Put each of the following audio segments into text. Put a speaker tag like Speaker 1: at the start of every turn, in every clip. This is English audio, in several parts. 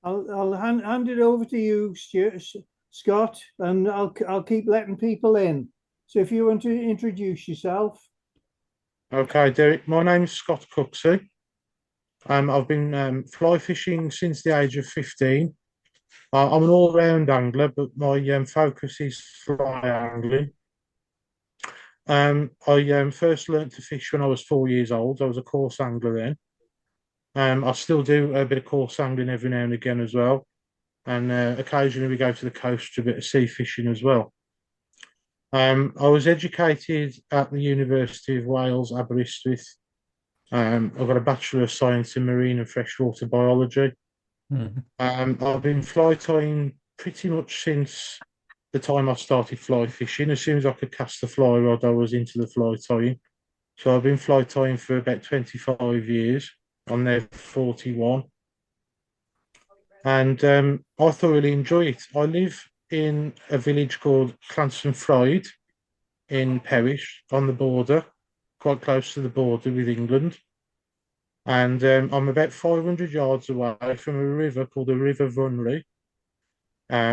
Speaker 1: I'll hand it over to you, Scott, and I'll keep letting people in. So if you want to introduce yourself.
Speaker 2: Okay, Derek. My name's Scott Cooksey. I've been fly fishing since the age of 15. I'm an all-round angler, but my focus is fly angling. I first learnt to fish when I was 4 years old. I was a coarse angler then. I still do a bit of coarse angling every now and again as well. And occasionally we go to the coast to a bit of sea fishing as well. I was educated at the University of Wales, Aberystwyth. I've got a Bachelor of Science in Marine and Freshwater Biology.
Speaker 3: Mhm.
Speaker 2: I've been fly tying pretty much since the time I started fly fishing. As soon as I could cast the fly rod, I was into the fly tying. So I've been fly tying for about 25 years. I'm now 41. And I thoroughly enjoy it. I live in a village called Cranston in Perish on the border, quite close to the border with England. And I'm about 500 yards away from a river called the River Vunry,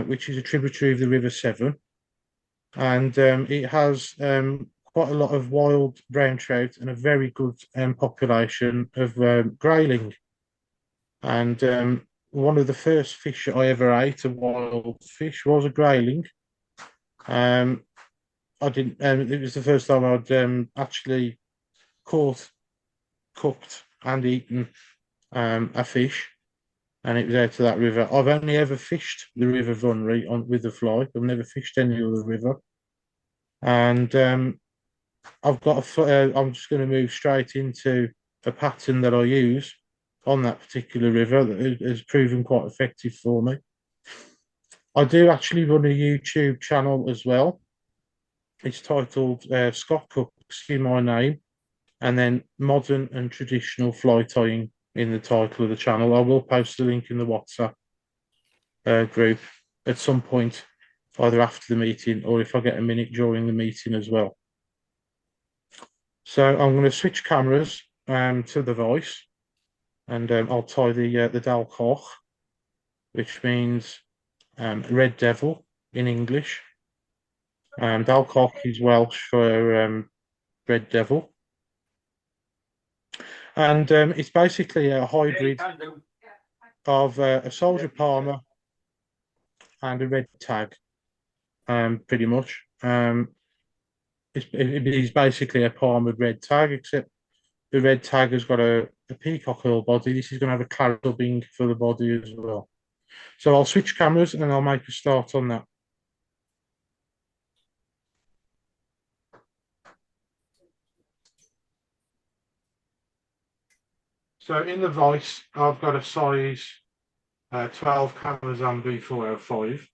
Speaker 2: which is a tributary of the River Severn. And it has quite a lot of wild brown trout and a very good population of grayling. And one of the first fish I ever ate, a wild fish, was a grayling. Um, I didn't. It was the first time I'd actually caught, cooked, and eaten a fish, and it was out of that river. I've only ever fished the River Vunry on with the fly. I've never fished any other river, and I'm just going to move straight into a pattern that I use on that particular river that has proven quite effective for me. I do actually run a YouTube channel as well. It's titled Scott Cooksey, my name, and then modern and traditional fly tying in the title of the channel. I will post the link in the WhatsApp group at some point, either after the meeting or if I get a minute during the meeting as well. So I'm going to switch cameras to the voice, and I'll tie the Diawl Coch, which means red devil in English. Diawl Coch is Welsh for red devil, and it's basically a hybrid of a soldier palmer and a red tag, pretty much. It is basically a palmered red tag, except the red tag has got a peacock hull body. This is going to have a claret dubbing for the body as well. So I'll switch cameras and then I'll make a start on that. So in the vice, I've got a size 12 cameras on B405.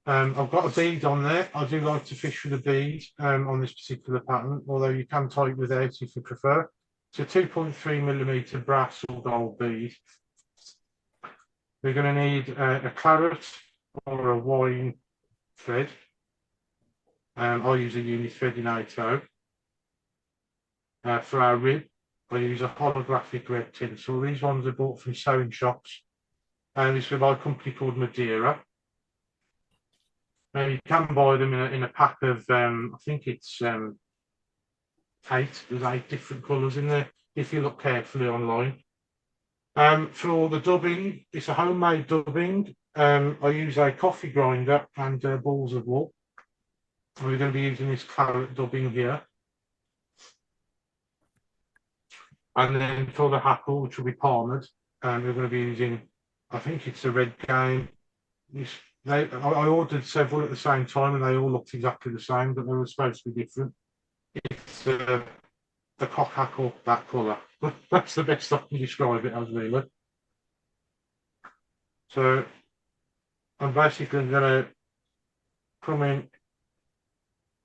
Speaker 2: I've got a bead on there. I do like to fish with a bead on this particular pattern, although you can tie it without if you prefer. It's a 2.3mm brass or gold bead. We're going to need a claret or a wine thread. I'll use a uni thread in ATO. For our rib, I use a holographic red tinsel. These ones are bought from sewing shops. And it's by a company called Madeira. You can buy them in a pack of, I think it's 8. There's 8 different colours in there if you look carefully online. For the dubbing, it's a homemade dubbing. I use a coffee grinder and balls of wool. And we're going to be using this claret dubbing here. And then for the hackle, which will be palmered, we're going to be using, I think it's a red game. I ordered several at the same time and they all looked exactly the same, but they were supposed to be different. It's the cock hackle, that colour. That's the best I can describe it as, really. So I'm basically going to come in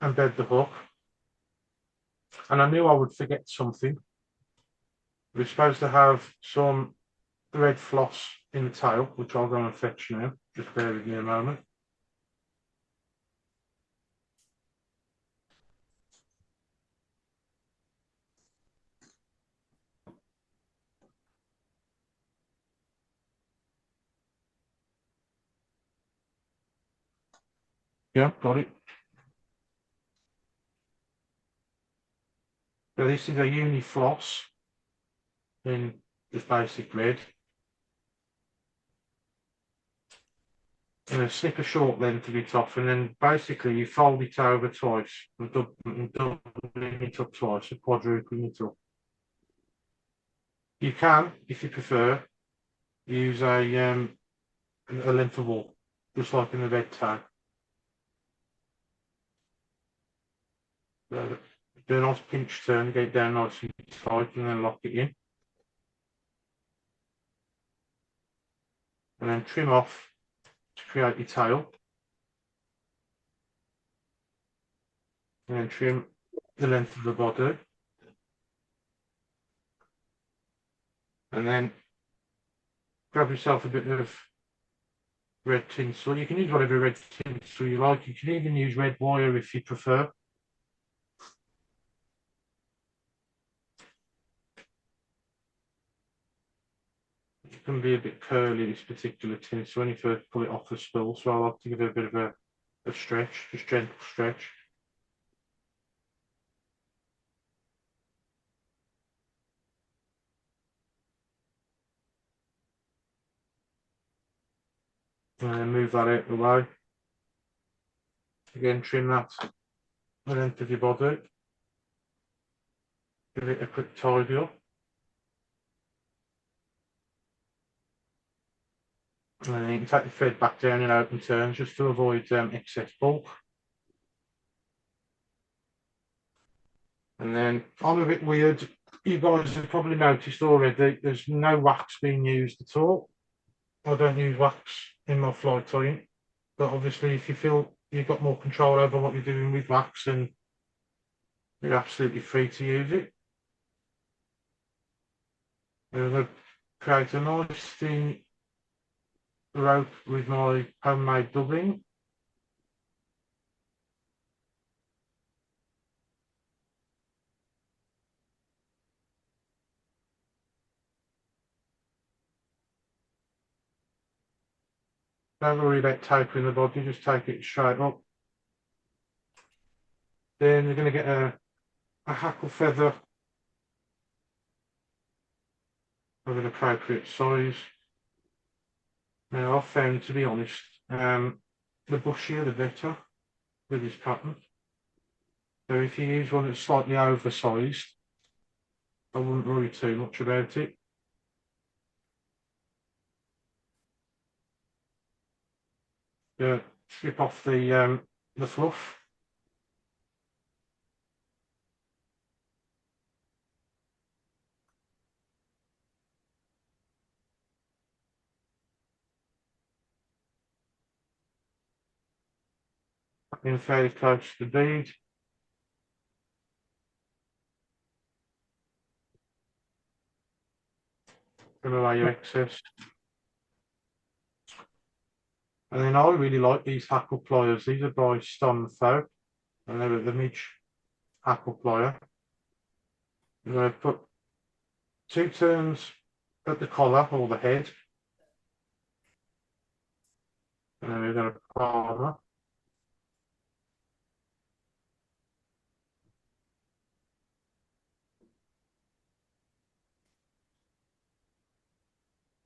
Speaker 2: and bed the hook. And I knew I would forget something. We're supposed to have some red floss in the tail, which I'll go and fetch now. Just bear with me a moment. Yeah, got it. So this is a uni floss in just basic red. And a snip a short length of it off, and then basically you fold it over twice, and doubling it up twice, and quadrupling it up. You can, if you prefer, use a length of wool, just like in the red tag. So do a nice pinch turn, get it down nice and tight, and then lock it in. And then trim off to create your tail. And then trim the length of the body. And then grab yourself a bit of red tinsel. You can use whatever red tinsel you like. You can even use red wire if you prefer. It can be a bit curly, this particular tinsel, when you first pull it off the spool, so I like to give it a bit of a stretch, just gentle stretch. And then move that out of the way. Again, trim that the length of your body. Give it a quick tidy up. And then you can take the thread back down in open turns just to avoid excess bulk. And then I'm a bit weird. You guys have probably noticed already, there's no wax being used at all. I don't use wax in my fly tying, but obviously if you feel you've got more control over what you're doing with wax, then you're absolutely free to use it. I'm going to create a nice thin rope with my homemade dubbing. Don't worry about tapering the body, just take it straight up. Then you're going to get a hackle feather of an appropriate size. Now I've found, to be honest, the bushier the better with this pattern. So if you use one that's slightly oversized, I wouldn't worry too much about it. Strip off the fluff. In fairly close to the bead. Trim away your excess. And then I really like these hackle pliers. These are by Ston Foam, and they're the Midge hackle plier. I'm going to put 2 turns at the collar or the head, and then we're going to palm her.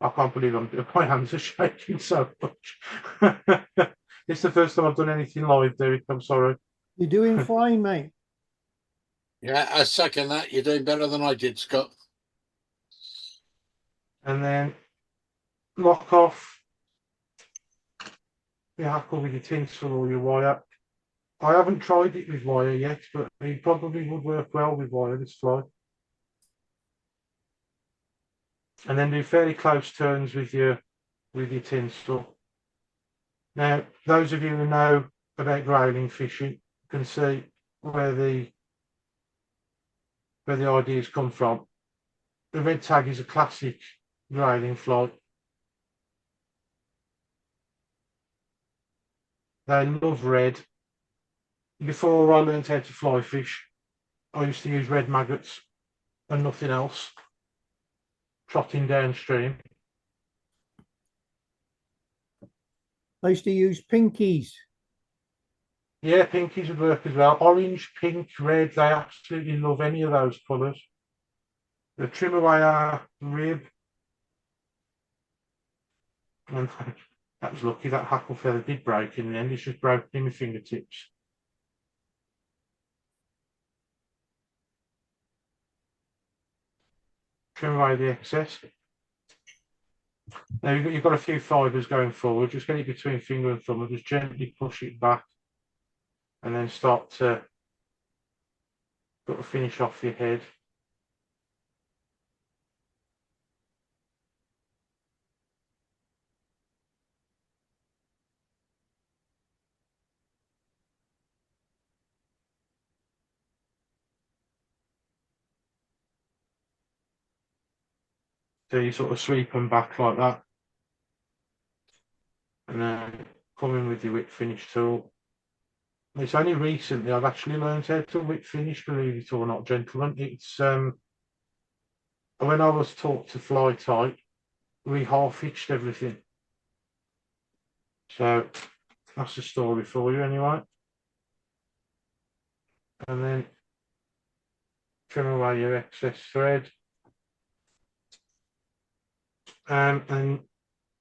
Speaker 2: I can't believe my hands are shaking so much. It's the first time I've done anything live, Derek. I'm sorry.
Speaker 1: You're doing fine, mate.
Speaker 3: Yeah, I second that. You're doing better than I did, Scott.
Speaker 2: And then lock off your hackle with your tinsel or your wire. I haven't tried it with wire yet, but it probably would work well with wire, this fly. And then do fairly close turns with your tinsel. Now, those of you who know about grayling fishing can see where the ideas come from. The red tag is a classic grayling fly. They love red. Before I learned how to fly fish, I used to use red maggots and nothing else, trotting downstream.
Speaker 1: I used to use pinkies.
Speaker 2: Yeah, pinkies would work as well. Orange, pink, red, they absolutely love any of those colours. The trim away our rib. And that was lucky, that hackle feather did break in the end. It's just broken in my fingertips. Trim away the excess. Now you've got a few fibres going forward. Just get it between finger and thumb and just gently push it back. And then start to finish off your head. So you sort of sweep them back like that. And then come in with your whip finish tool. It's only recently I've actually learned how to whip finish, believe it or not, gentlemen. It's when I was taught to fly tight, we half hitched everything. So that's the story for you anyway. And then trim away your excess thread. And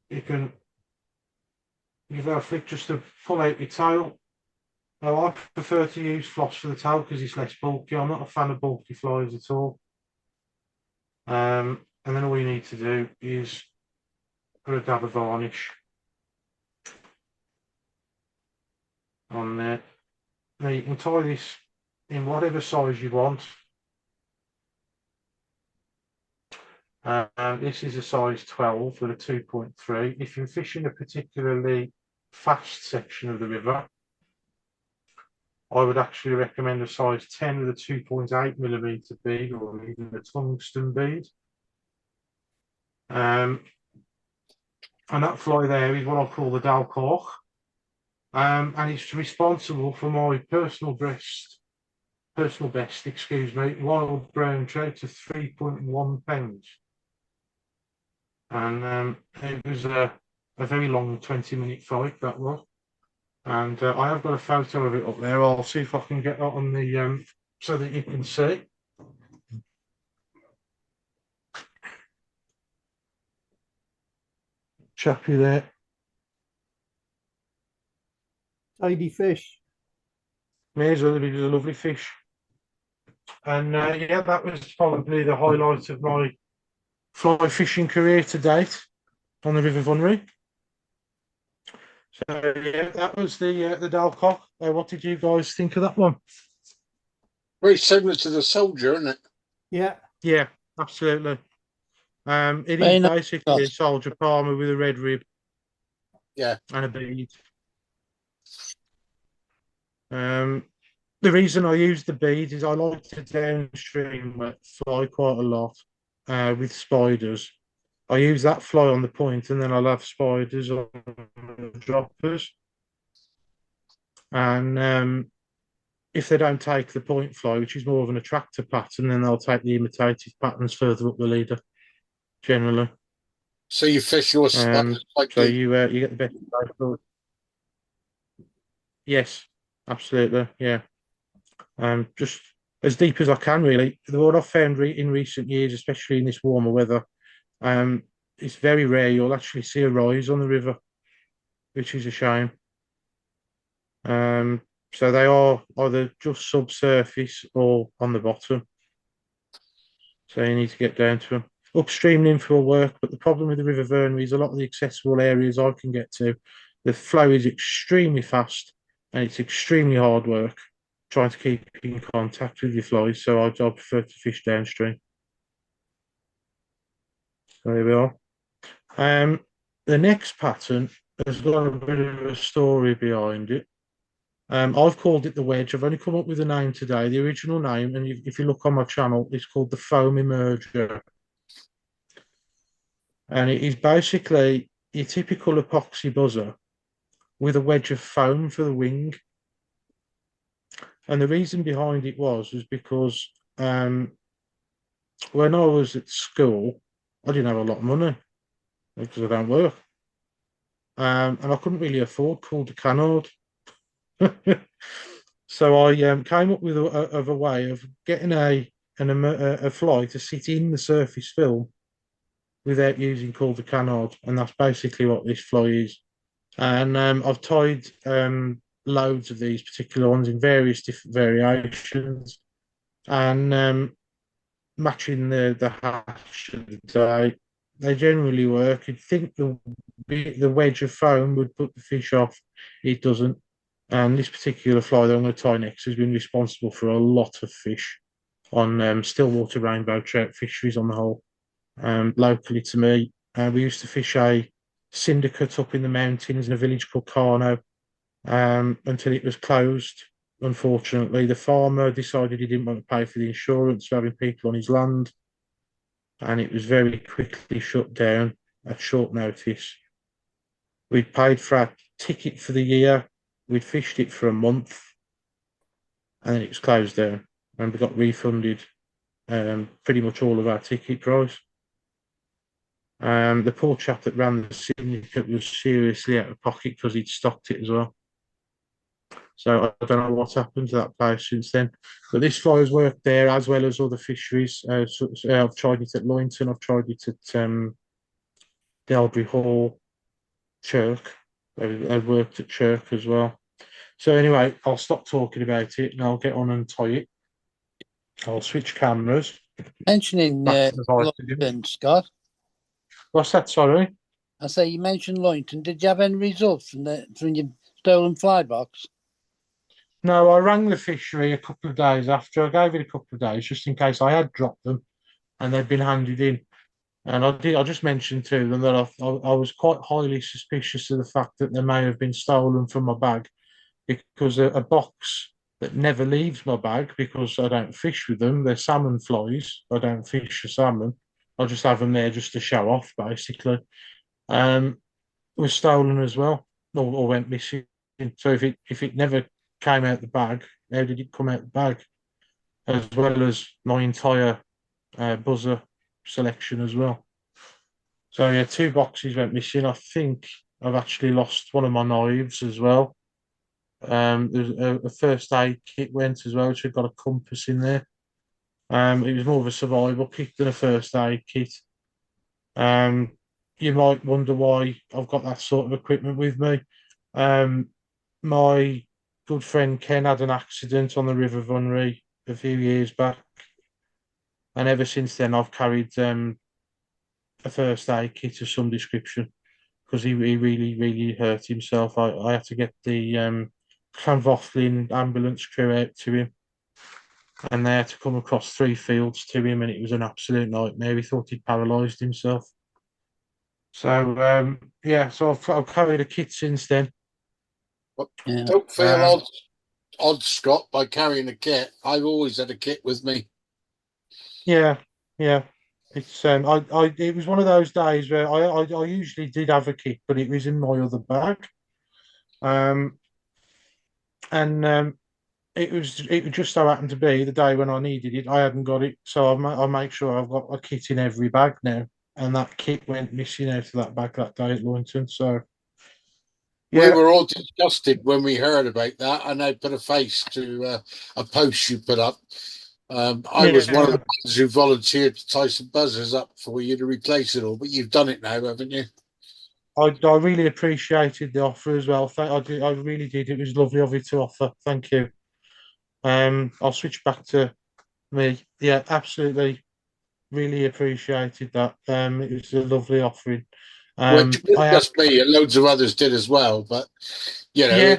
Speaker 2: you can give that a flick just to pull out your tail. Now I prefer to use floss for the tail because it's less bulky. I'm not a fan of bulky flies at all. And then all you need to do is put a dab of varnish on there. Now you can tie this in whatever size you want. This is a size 12 with a 2.3. If you're fishing a particularly fast section of the river, I would actually recommend a size 10 with a 2.8mm bead or even a tungsten bead. And that fly there is what I call the Diawl Coch. And it's responsible for my personal best, wild brown trout of 3.1 pounds. And it was a very long 20-minute fight, that was. And I have got a photo of it up there. I'll see if I can get that on the so that you can see. Chappy there.
Speaker 1: Tidy fish.
Speaker 2: May as well, it was a lovely fish. And yeah, that was probably the highlight of my fly fishing career to date on the River Vunry. So yeah, that was the Diawl Coch. What did you guys think of that one?
Speaker 3: Very similar to the soldier, isn't it?
Speaker 1: Yeah.
Speaker 2: Yeah, absolutely. It
Speaker 3: Very
Speaker 2: is
Speaker 3: nice.
Speaker 2: basically a soldier palmer with a red rib.
Speaker 3: Yeah.
Speaker 2: And a bead. The reason I use the bead is I like to downstream fly quite a lot with spiders. I use that fly on the point and then I'll have spiders on the droppers. And if they don't take the point fly, which is more of an attractor pattern, then they'll take the imitated patterns further up the leader, generally.
Speaker 3: So you fish your spiders like
Speaker 2: so you get the best of both. Yes, absolutely, yeah. Just as deep as I can, really. What I've found in recent years, especially in this warmer weather, it's very rare you'll actually see a rise on the river, which is a shame. So they are either just subsurface or on the bottom. So you need to get down to them. Upstream nymph will work, but the problem with the River Vyrnwy is a lot of the accessible areas I can get to, the flow is extremely fast and it's extremely hard work trying to keep in contact with your flies. So I prefer to fish downstream. So there we are. The next pattern has got a bit of a story behind it. I've called it the Wedge. I've only come up with a name today. The original name, and if you look on my channel, it's called the Foam Emerger. And it is basically your typical epoxy buzzer with a wedge of foam for the wing. And the reason behind it was because when I was at school, I didn't have a lot of money because I don't work. And I couldn't really afford cool de canard. So I came up with a way of getting a fly to sit in the surface film without using cul de canard, and that's basically what this fly is. And I've tied loads of these particular ones in various different variations, and matching the hatch of the day. They generally work. You'd think the wedge of foam would put the fish off. It doesn't. And this particular fly that I'm going to tie next has been responsible for a lot of fish on stillwater rainbow trout fisheries on the whole. Locally to me, we used to fish a syndicate up in the mountains in a village called Carno until it was closed. Unfortunately, the farmer decided he didn't want to pay for the insurance for having people on his land, and it was very quickly shut down at short notice. We'd paid for our ticket for the year, we'd fished it for a month, and then it was closed down, and we got refunded pretty much all of our ticket price. The poor chap that ran the syndicate was seriously out of pocket because he'd stocked it as well. So I don't know what's happened to that place since then. But this fly has worked there as well as other fisheries. I've tried it at Lynton, I've tried it at Delbury Hall, Chirk. I've worked at Chirk as well. So anyway, I'll stop talking about it and I'll get on and tie it. I'll switch cameras.
Speaker 4: Mentioning Lynton, Scott.
Speaker 2: What's that, sorry?
Speaker 4: I say you mentioned Lynton. Did you have any results from your stolen fly box?
Speaker 2: No, I rang the fishery a couple of days after. I gave it a couple of days just in case I had dropped them and they'd been handed in. And I just mentioned to them that I was quite highly suspicious of the fact that they may have been stolen from my bag, because a box that never leaves my bag because I don't fish with them, they're salmon flies. I don't fish for salmon. I just have them there just to show off, basically. Was stolen as well, or went missing. So if it never came out the bag, how did it come out the bag? As well as my entire buzzer selection as well. So yeah, 2 boxes went missing. I think I've actually lost one of my knives as well. There's a first aid kit went as well, which had got a compass in there. It was more of a survival kit than a first aid kit. You might wonder why I've got that sort of equipment with me. My good friend Ken had an accident on the River Vunry a few years back, and ever since then I've carried a first aid kit of some description because he really hurt himself. I had to get the Llanfochlin ambulance crew out to him, and they had to come across 3 fields to him, and it was an absolute nightmare. He thought he'd paralysed himself. So yeah, so I've carried a kit since then.
Speaker 4: Yeah.
Speaker 3: Don't feel odd, Scott, by carrying a kit. I've always had a kit with me.
Speaker 2: Yeah. It's it was one of those days where I usually did have a kit, but it was in my other bag. It just so happened to be the day when I needed it, I hadn't got it, so I make sure I've got a kit in every bag now. And that kit went missing out of that bag that day at Lynton. So
Speaker 3: We were all disgusted when we heard about that, and I put a face to a post you put up. I was one of the ones who volunteered to tie some buzzers up for you to replace it all, but you've done it now, haven't you?
Speaker 2: I really appreciated the offer as well. I really did. It was lovely of you to offer. Thank you. I'll switch back to me. Yeah, absolutely. Really appreciated that. It was a lovely offering.
Speaker 3: Well, just me, and loads of others did as well. But you know,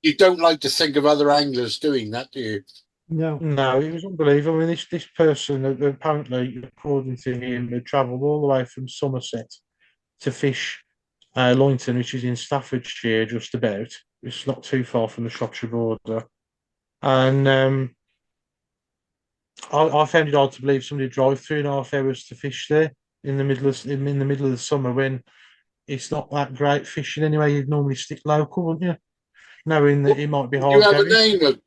Speaker 3: you don't like to think of other anglers doing that, do you?
Speaker 1: No,
Speaker 2: it was unbelievable. I mean, this person apparently, according to him, had travelled all the way from Somerset to fish Lynton, which is in Staffordshire, just about. It's not too far from the Shropshire border, and I found it hard to believe somebody drive 3.5 hours to fish there in the middle of the summer when it's not that great fishing anyway. You'd normally stick local, wouldn't you? Knowing that it might be hard.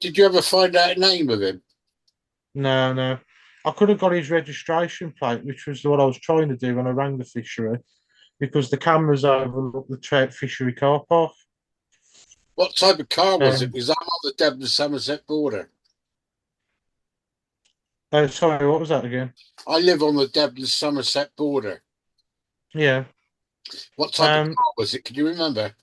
Speaker 3: Did you ever find out a name of him?
Speaker 2: No. I could have got his registration plate, which was what I was trying to do when I rang the fishery, because the cameras overlook the trout fishery car park.
Speaker 3: What type of car was it?
Speaker 2: Um,
Speaker 3: Was that on the Devon-Somerset border?
Speaker 2: oh, sorry, what was that again?
Speaker 3: I live on the Devon-Somerset border.
Speaker 2: Yeah.
Speaker 3: What type of
Speaker 2: Um,
Speaker 3: car was it? Can you remember?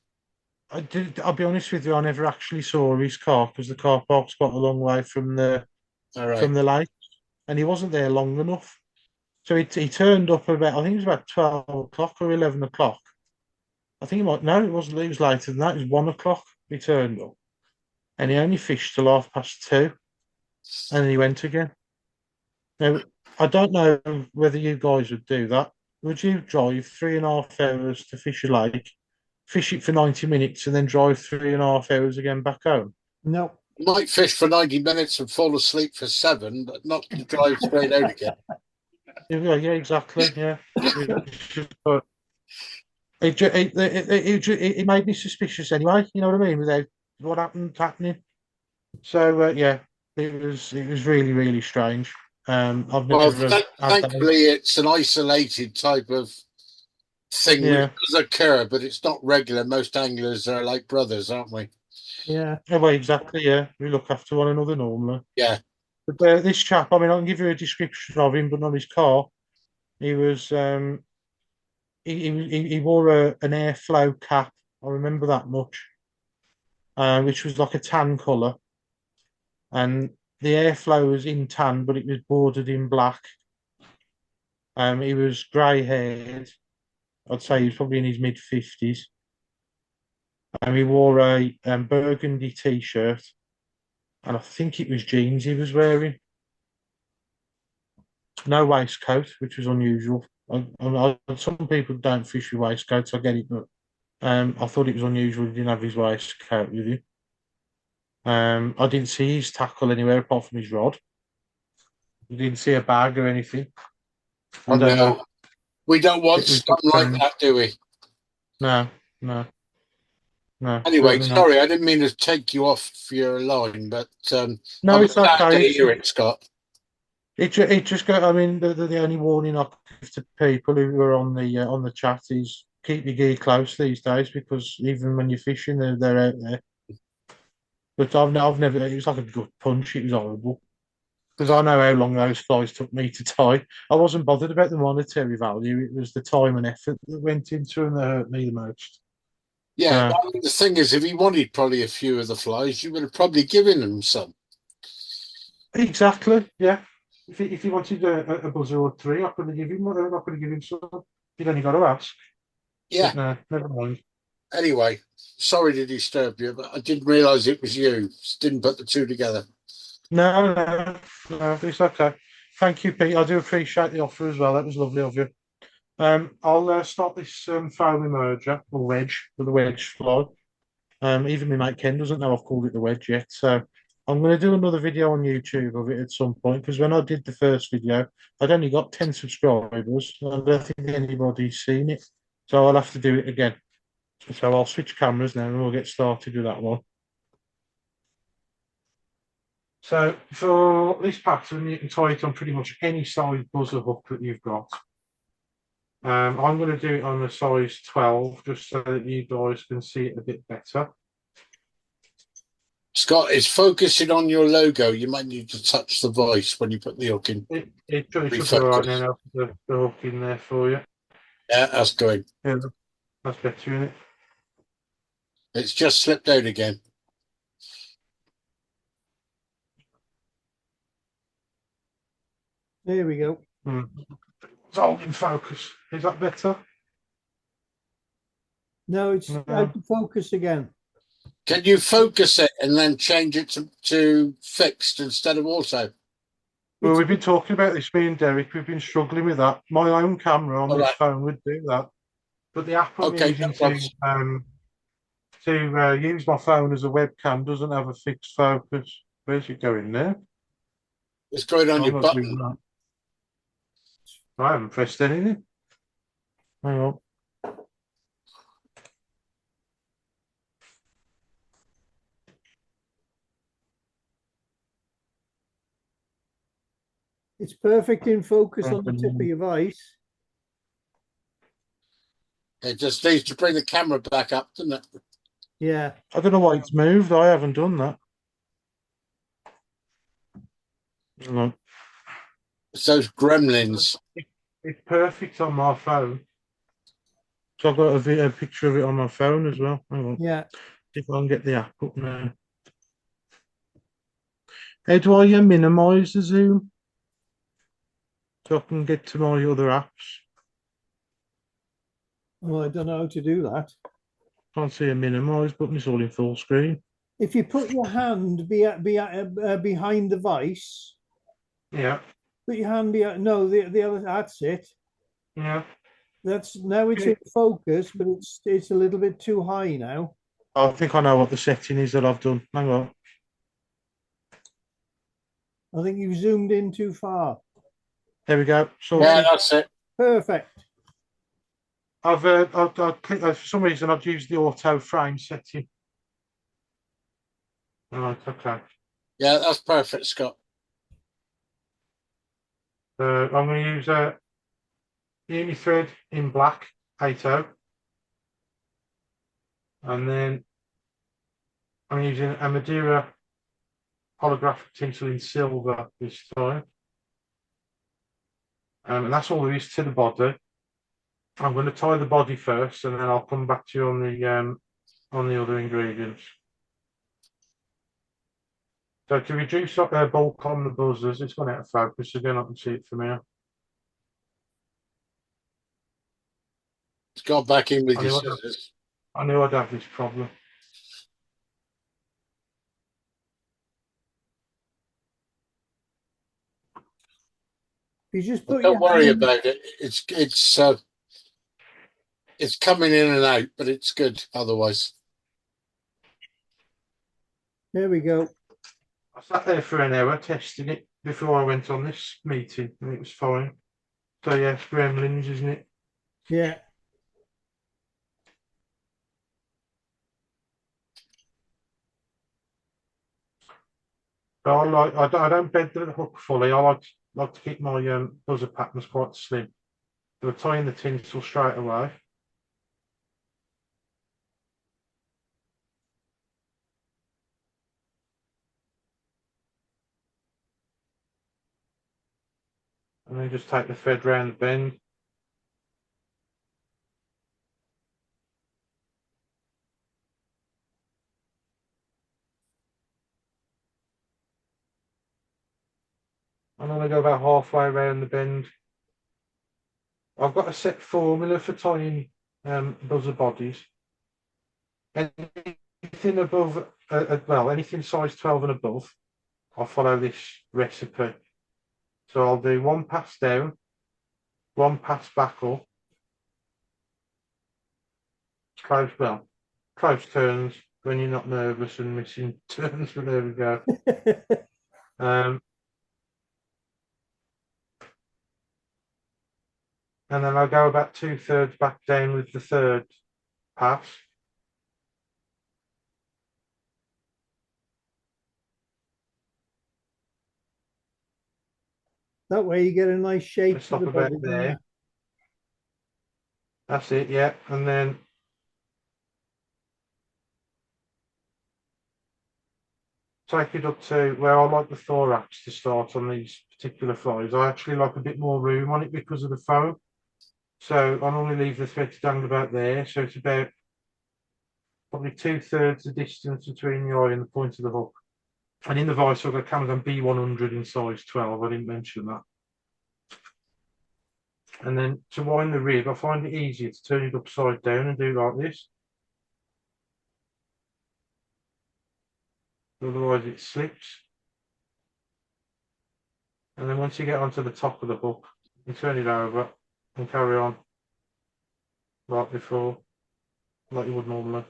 Speaker 2: I'll be honest with you, I never actually saw his car because the car park's got a long way
Speaker 3: All right.
Speaker 2: from the lake, and he wasn't there long enough. So he turned up about, I think it was about 12 o'clock or 11 o'clock. I think he might, no, it wasn't, it was later than that. It was 1 o'clock he turned up. And he only fished till 2:30. And then he went again. Now, I don't know whether you guys would do that. Would you drive 3.5 hours to fish a lake, fish it for 90 minutes, and then drive 3.5 hours again back home?
Speaker 1: No.
Speaker 3: Might fish for 90 minutes and fall asleep for 7, but not to drive straight out again.
Speaker 2: Yeah, exactly. Yeah. But it made me suspicious anyway. You know what I mean? Without what happening. So yeah, it was really really strange. I've
Speaker 3: Well,
Speaker 2: never had that.
Speaker 3: thankfully, it's an isolated type of thing
Speaker 2: Yeah.
Speaker 3: which does occur, but it's not regular. Most anglers are like brothers, aren't we?
Speaker 1: Yeah.
Speaker 2: Yeah, well, exactly. Yeah, we look after one another normally.
Speaker 3: Yeah.
Speaker 2: But this chap, I mean, I can give you a description of him, but on his car, he was he wore an airflow cap. I remember that much, which was like a tan colour, and the airflow was in tan, but it was bordered in black. He was grey haired. I'd say he was probably in his mid-50s. He wore a burgundy t-shirt, and I think it was jeans he was wearing. No waistcoat, which was unusual. Some people don't fish with waistcoats. I get it, but I thought it was unusual he didn't have his waistcoat with him. I didn't see his tackle anywhere apart from his rod. I didn't see a bag or anything. I don't know.
Speaker 3: We don't want
Speaker 2: It was
Speaker 3: something like that, do we?
Speaker 2: No, no, no.
Speaker 3: Anyway,
Speaker 2: certainly not.
Speaker 3: sorry, I didn't mean to take you off your line, but
Speaker 2: No,
Speaker 3: I'm
Speaker 2: it's
Speaker 3: glad to
Speaker 2: okay.
Speaker 3: hear it, Scott.
Speaker 2: It just got. I mean, the only warning I give to people who are on the chat is keep your gear close these days because even when you're fishing, they're out there. But I've never. It was like a gut punch. It was horrible because I know how long those flies took me to tie. I wasn't bothered about the monetary value. It was the time and effort that went into them that hurt me the most.
Speaker 3: Yeah,
Speaker 2: So,
Speaker 3: I mean, the thing is, if he wanted probably a few of the flies, you would have probably given him some.
Speaker 2: exactly. Yeah. If he wanted a buzzer or three, I could have given him. I could have given him some. You've only got to ask.
Speaker 3: Yeah.
Speaker 2: But no, never mind.
Speaker 3: Anyway, sorry to disturb you, but I didn't realise it was you. Just didn't put the two together.
Speaker 2: No, it's okay. Thank you, Pete. I do appreciate the offer as well. That was lovely of you. I'll start this foam emerger or wedge for the wedge fly. Even my mate Ken doesn't know I've called it the wedge yet. So I'm going to do another video on YouTube of it at some point because when I did the first video, I'd only got 10 subscribers. I don't think anybody's seen it. So I'll have to do it again. So I'll switch cameras now and we'll get started with that one. So for this pattern, you can tie it on pretty much any size buzzer hook that you've got. I'm going to do it on the size 12 just so that you guys can see it a bit better.
Speaker 3: Scott, it's focusing on your logo. You might need to touch the voice when you put the hook in.
Speaker 2: It should be all right now. I'll put the hook in there for you.
Speaker 3: Yeah, that's going.
Speaker 2: Yeah, that's better, isn't it?
Speaker 3: It's just slipped out again.
Speaker 1: There we go.
Speaker 2: It's all in focus. Is that better?
Speaker 1: No, it's
Speaker 2: No.
Speaker 1: out of focus again.
Speaker 3: Can you focus it and then change it to fixed instead of auto?
Speaker 2: Well, we've been talking about this, me and Derek. We've been struggling with that. My own camera on this phone would do that, but the app I'm using to use my phone as a webcam doesn't have a fixed focus. Where's it going there?
Speaker 3: It's going on your button.
Speaker 2: I haven't pressed anything. Hang on.
Speaker 1: It's perfect in focus on the tip of your vice.
Speaker 3: It just needs to bring the camera back up, doesn't it?
Speaker 1: Yeah.
Speaker 2: I don't know why it's moved. I haven't done that. No.
Speaker 3: It's those gremlins.
Speaker 2: It's perfect on my phone. So I've got a picture of it on my phone as well. Hang on.
Speaker 1: Yeah.
Speaker 2: If I can get the app up now. How do I minimize the zoom? So I can get to my other apps.
Speaker 1: Well, I don't know how to do that.
Speaker 2: Can't see a minimize button. It's all in full screen.
Speaker 1: If you put your hand behind the vice,
Speaker 2: Yeah.
Speaker 1: put your hand behind. No, the other. That's it.
Speaker 2: Yeah.
Speaker 1: That's now it's in focus, but it's a little bit too high now.
Speaker 2: I think I know what the setting is that I've done. Hang on.
Speaker 1: I think you've zoomed in too far.
Speaker 2: There we go. So
Speaker 3: Yeah, that's it.
Speaker 1: Perfect.
Speaker 2: I've clicked, for some reason I've used the auto frame setting. Right, okay.
Speaker 3: Yeah, that's perfect, Scott.
Speaker 2: I'm going to use a uni thread in black 80, and then I'm using a Madeira holographic tinsel in silver this time. And that's all there is to the body. I'm going to tie the body first, and then I'll come back to you on the other ingredients. So to reduce bulk on the buzzers, it's gone out of focus again. I can see it from here.
Speaker 3: It's got back in with your scissors.
Speaker 2: I knew I'd have this problem.
Speaker 1: You just put
Speaker 3: Don't
Speaker 1: your
Speaker 3: worry
Speaker 1: hand,
Speaker 3: about it. It's coming in and out, but it's good otherwise.
Speaker 1: there we go.
Speaker 2: I sat there for an hour testing it before I went on this meeting, and it was fine. So yes, gremlins, isn't it?
Speaker 1: Yeah.
Speaker 2: But I don't bed the hook fully. I like to keep my buzzer patterns quite slim. So we're tying the tinsel straight away. And then just take the thread round the bend. And then I go about halfway around the bend. I've got a set formula for tying buzzer bodies. Anything above, well, anything size 12 and above, I'll follow this recipe. So I'll do one pass down, one pass back up, close turns when you're not nervous and missing turns, but there we go. And then I'll go about 2/3 back down with the third pass.
Speaker 1: That way you get a nice shape.
Speaker 2: Stop about there. That's it, yeah. And then take it up to where I like the thorax to start on these particular flies. I actually like a bit more room on it because of the foam. So I normally leave the thread to dangle about there. So it's about probably 2/3 the distance between the eye and the point of the hook. And in the vice, I've got Camazon B100 in size 12. I didn't mention that. And then to wind the rib, I find it easier to turn it upside down and do like this. Otherwise it slips. And then once you get onto the top of the hook, you turn it over and carry on like before, like you would normally.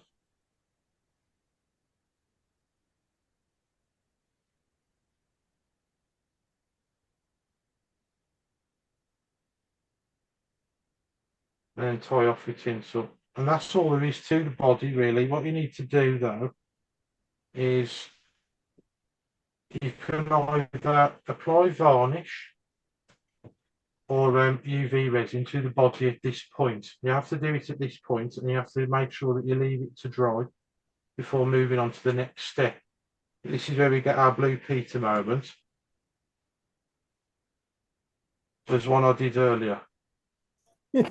Speaker 2: And then tie off your tinsel. And that's all there is to the body, really. What you need to do, though, is you can either apply varnish or UV resin to the body at this point. You have to do it at this point, and you have to make sure that you leave it to dry. before moving on to the next step. This is where we get our blue Peter moment. There's one I did earlier. So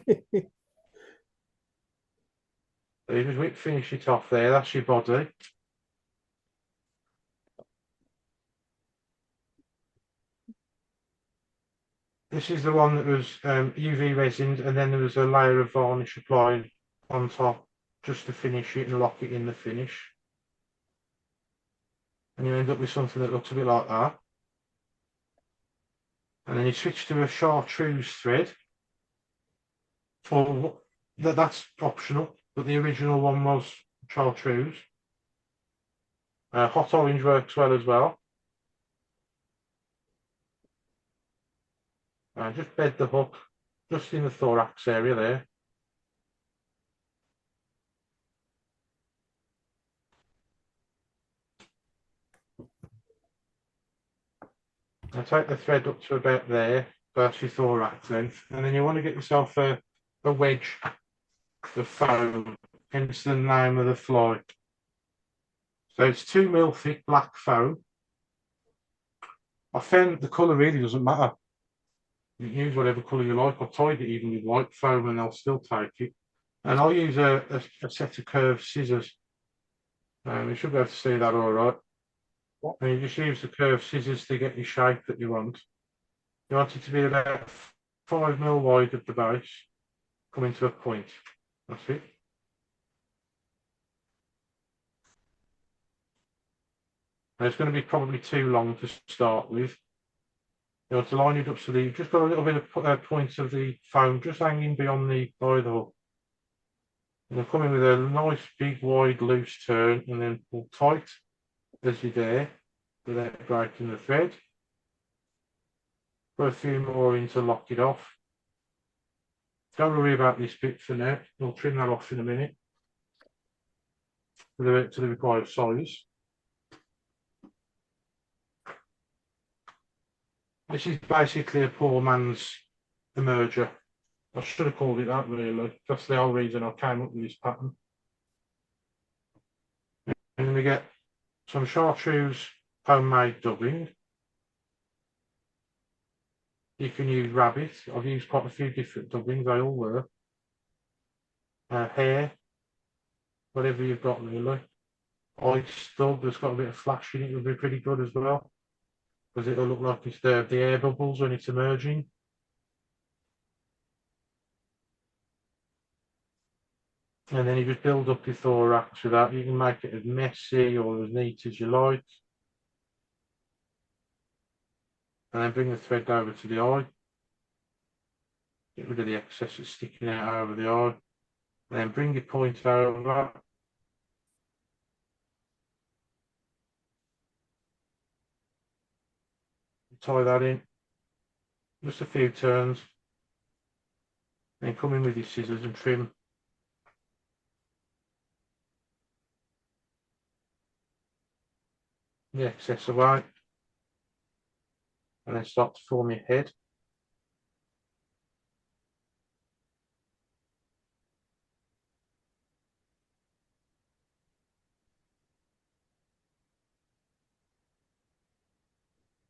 Speaker 2: you just finish it off there. That's your body. This is the one that was UV resined, and then there was a layer of varnish applied on top just to finish it and lock it in the finish. And you end up with something that looks a bit like that. And then you switch to a chartreuse thread. Or that's optional, but the original one was chartreuse. Hot orange works well as well. Just bed the hook just in the thorax area there. I take the thread up to about there, that's your thorax length, and then you want to get yourself a wedge of foam, hence the name of the fly. So it's 2 mil thick black foam. I found the colour really doesn't matter. You can use whatever colour you like. I've tied it even with white foam and they'll still take it. And I'll use a set of curved scissors. You should be able to see that all right. And you just use the curved scissors to get your shape that you want. You want it to be about 5 mil wide at the base, coming to a point. That's it. And it's going to be probably too long to start with. You want to line it up so that you've just got a little bit of points of the foam just hanging beyond the eye hook. And then come in with a nice big wide loose turn and then pull tight as you dare without breaking the thread. Put a few more in to lock it off. Don't worry about this bit for now. We'll trim that off in a minute to the required size. This is basically a poor man's emerger. I should have called it that really. That's the whole reason I came up with this pattern. And then we get some chartreuse homemade dubbing. You can use rabbit. I've used quite a few different dubbings, they all work. Hair, whatever you've got really. Ice stub that's got a bit of flash in it will be pretty good as well, because it'll look like it's the air bubbles when it's emerging. And then you just build up your thorax with that. You can make it as messy or as neat as you like. And then bring the thread over to the eye. Get rid of the excess that's sticking out over the eye. And then bring your point over. Tie that in. Just a few turns. Then come in with your scissors and trim the excess away. And then start to form your head.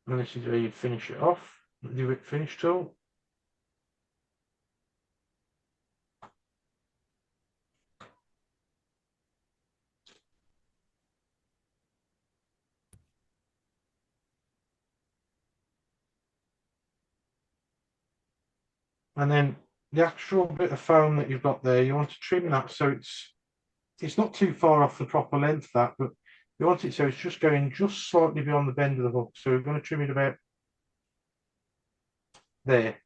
Speaker 2: And this is where you finish it off with your whip finish tool. And then the actual bit of foam that you've got there, you want to trim that so it's not too far off the proper length that, but you want it so it's just going just slightly beyond the bend of the hook. So we're going to trim it about there.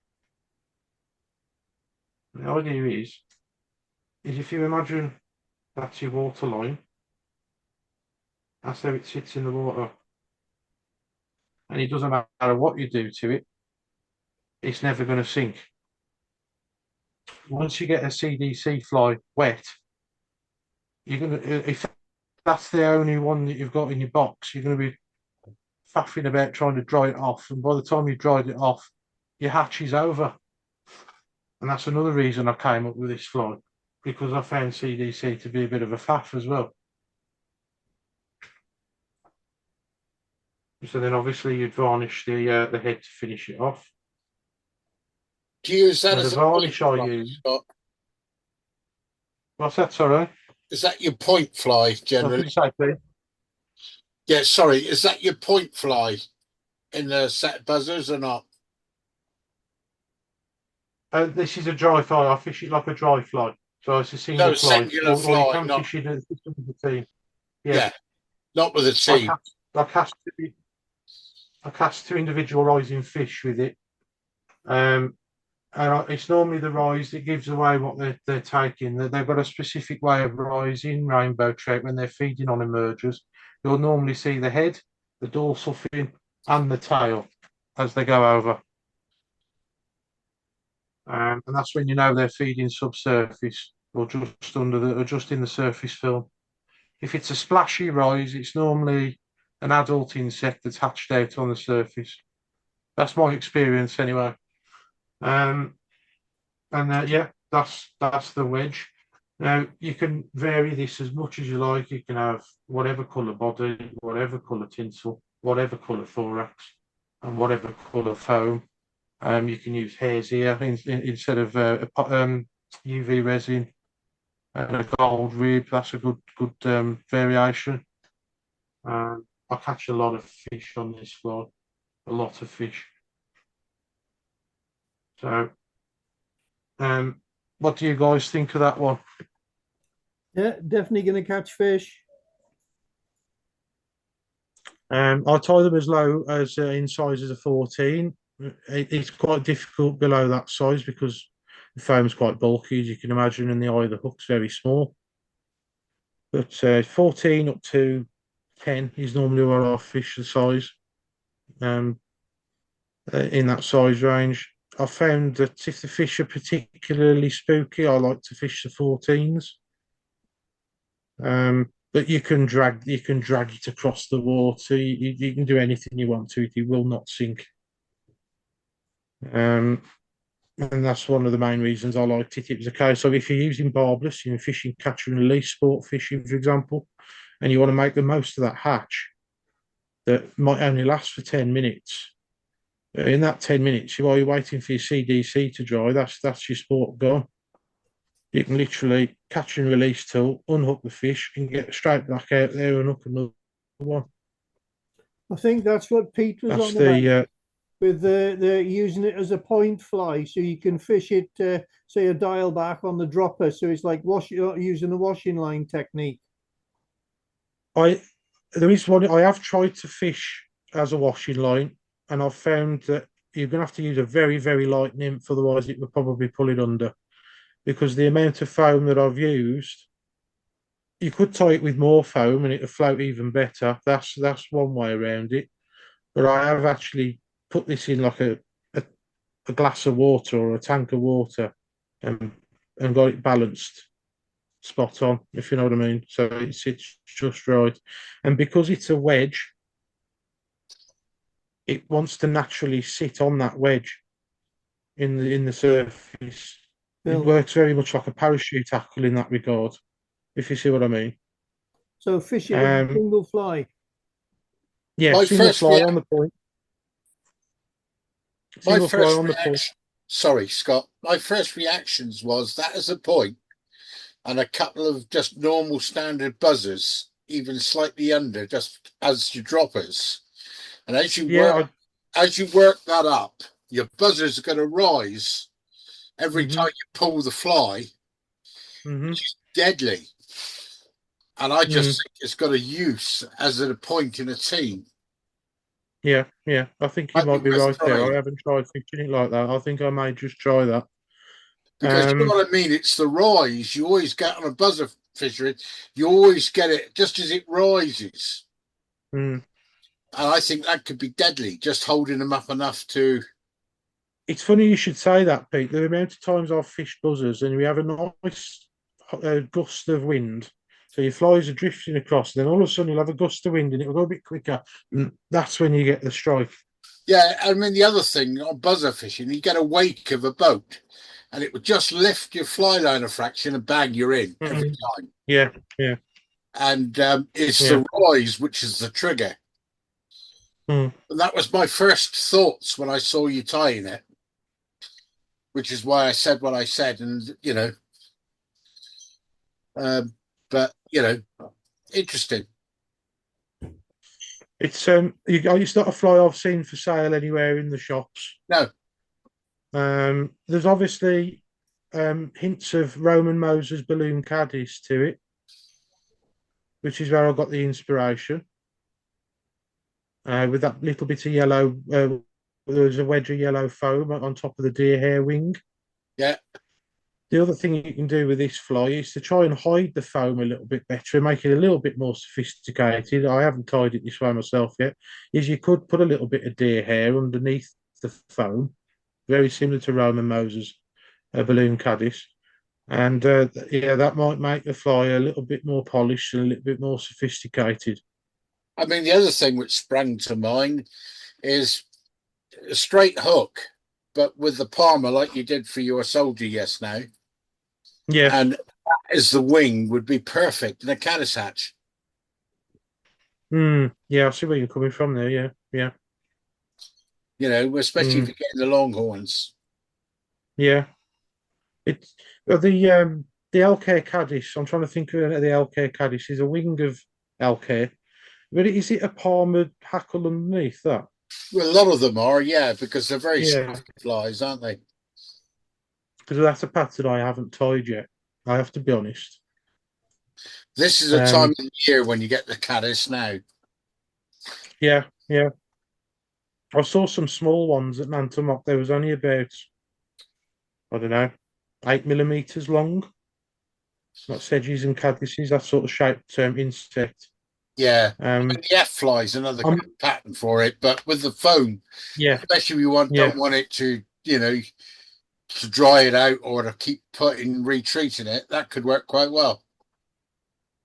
Speaker 2: The idea is if you imagine that's your water line, that's how it sits in the water. And it doesn't matter what you do to it, it's never going to sink. Once you get a CDC fly wet, you're going to, if that's the only one that you've got in your box, you're going to be faffing about trying to dry it off. And by the time you've dried it off, your hatch is over. And that's another reason I came up with this fly, because I found CDC to be a bit of a faff as well. So then obviously you'd varnish the head to finish it off.
Speaker 3: Do you use that
Speaker 2: And
Speaker 3: as
Speaker 2: the
Speaker 3: a point
Speaker 2: varnish I
Speaker 3: fly,
Speaker 2: use.
Speaker 3: Scott?
Speaker 2: What's that, sorry?
Speaker 3: Is that your point fly
Speaker 2: That's
Speaker 3: generally?
Speaker 2: what you say, Pete?
Speaker 3: Yeah, sorry. Is that your point fly in the set buzzers or not?
Speaker 2: This is a dry fly. I fish it like a dry fly. So it's a single
Speaker 3: No,
Speaker 2: fly.
Speaker 3: singular
Speaker 2: Or you
Speaker 3: fly,
Speaker 2: can
Speaker 3: not
Speaker 2: fish it as a team. Yeah.
Speaker 3: yeah, not with a
Speaker 2: I
Speaker 3: T.
Speaker 2: cast, I cast, I cast two individual rising fish with it. And it's normally the rise that gives away what they're taking. They've got a specific way of rising rainbow trout when they're feeding on emergers. You'll normally see the head, the dorsal fin, and the tail as they go over. And that's when you know they're feeding subsurface or just under or just in the surface film. If it's a splashy rise, it's normally an adult insect that's hatched out on the surface. That's my experience anyway. Um, and yeah, that's the wedge. Now you can vary this as much as you like. You can have whatever colour body, whatever colour tinsel, whatever colour thorax, and whatever colour foam. You can use hairs here instead of UV resin and a gold rib. That's a good variation. I catch a lot of fish on this fly, a lot of fish. So, what do you guys think of that one?
Speaker 1: Yeah, definitely going to catch fish.
Speaker 2: I tie them as low as in size as a 14. It's quite difficult below that size because the foam's quite bulky, as you can imagine, and the eye of the hook's very small. But 14 up to 10 is normally where I fish the size in that size range. I found that if the fish are particularly spooky, I like to fish the 14s. But you can drag it across the water. You can do anything you want to it. It will not sink. And that's one of the main reasons I liked it. It was a case of if you're using barbless, fishing, catch and release, sport fishing, for example, and you want to make the most of that hatch that might only last for 10 minutes. In that 10 minutes, while you're waiting for your CDC to dry, that's your sport gone. You can literally catch and release tool, unhook the fish, and get straight back out there and hook another one.
Speaker 1: I think that's what Pete was
Speaker 2: That's
Speaker 1: on about
Speaker 2: the
Speaker 1: with the using it as a point fly, so you can fish it, say a Diawl Bach on the dropper. So it's like using the washing line technique.
Speaker 2: there is one I have tried to fish as a washing line, and I've found that you're going to have to use a very, very light nymph, otherwise it will probably pull it under. Because the amount of foam that I've used, you could tie it with more foam and it'll float even better. That's one way around it. But I have actually put this in like a glass of water or a tank of water and got it balanced spot on, if you know what I mean. So it sits just right. And because it's a wedge, it wants to naturally sit on that wedge in the surface. It works very much like a parachute tackle in that regard, if you see what I mean.
Speaker 1: So fish it with a single fly.
Speaker 2: Yeah,
Speaker 3: My
Speaker 2: single
Speaker 3: first
Speaker 2: fly on the point. Single fly on the point.
Speaker 3: Sorry, Scott. My first reactions was that as a point, and a couple of just normal standard buzzers, even slightly under, just as your droppers. And as you work that up, your buzzers are going to rise every time you pull the fly, which is deadly. And I just think it's got a use as a point in a team.
Speaker 2: Yeah. I think you might be right there. I haven't tried fishing it like that. I think I may just try that.
Speaker 3: Because you know what I mean? It's the rise. You always get on a buzzer fishery, you always get it just as it rises. And I think that could be deadly, just holding them up enough to...
Speaker 2: It's funny you should say that, Pete. The amount of times I've fished buzzers and we have a nice gust of wind. So your flies are drifting across, then all of a sudden you'll have a gust of wind and it'll go a bit quicker. And that's when you get the strike.
Speaker 3: Yeah, I mean, the other thing on buzzer fishing, you get a wake of a boat and it would just lift your fly line a fraction and bang, you're in every time.
Speaker 2: Yeah.
Speaker 3: And it's the rise which is the trigger.
Speaker 2: Hmm.
Speaker 3: And that was my first thoughts when I saw you tying it, which is why I said what I said. And, but, interesting.
Speaker 2: It's it's not a fly I've seen for sale anywhere in the shops.
Speaker 3: No,
Speaker 2: There's obviously hints of Roman Moses balloon caddies to it, which is where I got the inspiration. With that little bit of yellow, there's a wedge of yellow foam on top of the deer hair wing.
Speaker 3: yeah.
Speaker 2: The other thing you can do with this fly is to try and hide the foam a little bit better and make it a little bit more sophisticated. I haven't tied it this way myself yet. Is you could put a little bit of deer hair underneath the foam, very similar to Roman Moses balloon caddis. And yeah, that might make the fly a little bit more polished and a little bit more sophisticated.
Speaker 3: I mean, the other thing which sprang to mind is a straight hook, but with the palmer like you did for your soldier yes now.
Speaker 2: Yeah.
Speaker 3: And that as the wing would be perfect in a caddis hatch.
Speaker 2: Yeah, I see where you're coming from there. Yeah, yeah.
Speaker 3: Especially if you're getting the longhorns.
Speaker 2: Yeah. It's the LK Caddis. I'm trying to think of the LK Caddis. Is a wing of LK, but is it a palmered hackle underneath that?
Speaker 3: Well, a lot of them are, yeah, because they're very
Speaker 2: Yeah,
Speaker 3: soft flies, aren't they?
Speaker 2: because that's a pattern I haven't tied yet. I have to be honest.
Speaker 3: This is a time of the year when you get the caddis now.
Speaker 2: Yeah, yeah. I saw some small ones at Nant-y-Moch. There was only about, I don't know, 8 millimeters long. Not sedges and caddises, that sort of shaped insect.
Speaker 3: Yeah.
Speaker 2: Um,
Speaker 3: And the F fly is another good pattern for it, but with the foam,
Speaker 2: yeah,
Speaker 3: especially if you don't want it to, to dry it out or to keep retreating it, that could work quite well.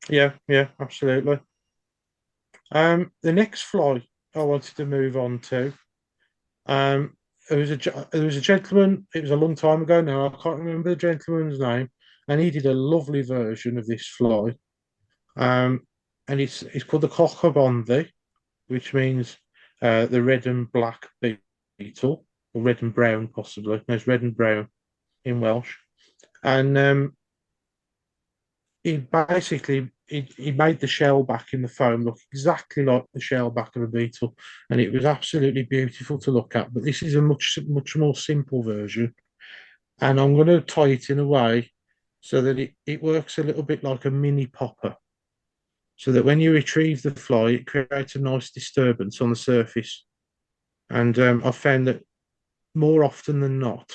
Speaker 2: yeah, yeah, absolutely. The next fly I wanted to move on to, there was a gentleman. It was a long time ago now. I can't remember the gentleman's name, and he did a lovely version of this fly. And it's called the Coch-y-bonddu, which means the red and black beetle, or red and brown possibly. No, it's red and brown in Welsh. And he basically he made the shell back in the foam look exactly like the shell back of a beetle, and it was absolutely beautiful to look at. But this is a much more simple version, and I'm going to tie it in a way so that it works a little bit like a mini popper, so that when you retrieve the fly, it creates a nice disturbance on the surface. And I've found that more often than not,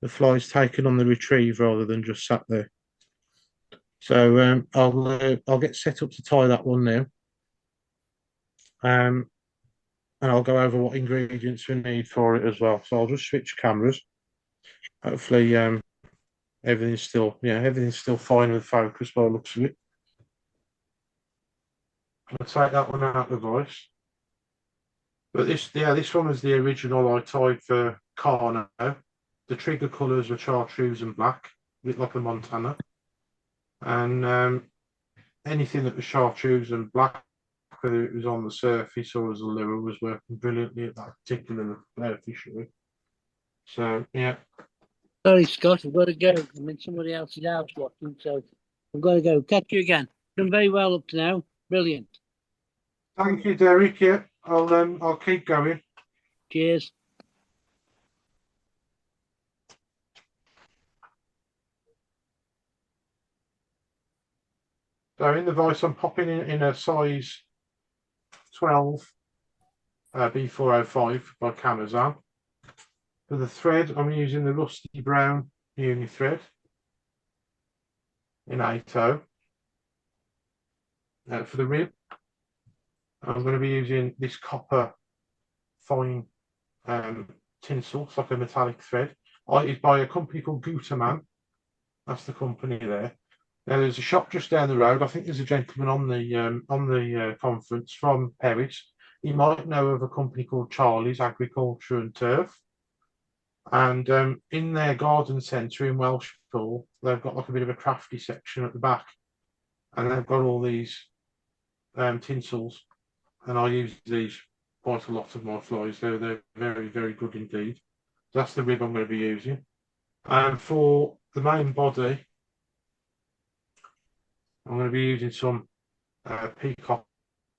Speaker 2: the fly's taken on the retrieve rather than just sat there. So I'll get set up to tie that one now, and I'll go over what ingredients we need for it as well. So I'll just switch cameras. Hopefully, everything's still fine with focus by the looks of it. I'll take that one out of the voice. But this one was the original I tied for Carno. The trigger colours were chartreuse and black, a bit like a Montana. And anything that was chartreuse and black, whether it was on the surface or as a lure, was working brilliantly at that particular fishery. So, yeah.
Speaker 4: Sorry, Scott, I've got to go. I'm in somebody else's house watching, so I've got to go. Catch you again. Done very well up to now. Brilliant.
Speaker 2: Thank you, Derek. Yeah, I'll keep going.
Speaker 4: Cheers.
Speaker 2: So in the vice, I'm popping in a size 12 B405 by Camazan. For the thread, I'm using the rusty brown uni thread in 8/0. For the rib, I'm going to be using this copper fine tinsel. It's like a metallic thread. It's by a company called Gutermann. That's the company there. Now there's a shop just down the road. I think there's a gentleman on the conference from Paris. He might know of a company called Charlie's Agriculture and Turf. And in their garden centre in Welshpool, they've got like a bit of a crafty section at the back, and they've got all these tinsels, and I use these quite a lot of my flies. They're very, very good indeed. That's the rib I'm going to be using. And for the main body, I'm going to be using some peacock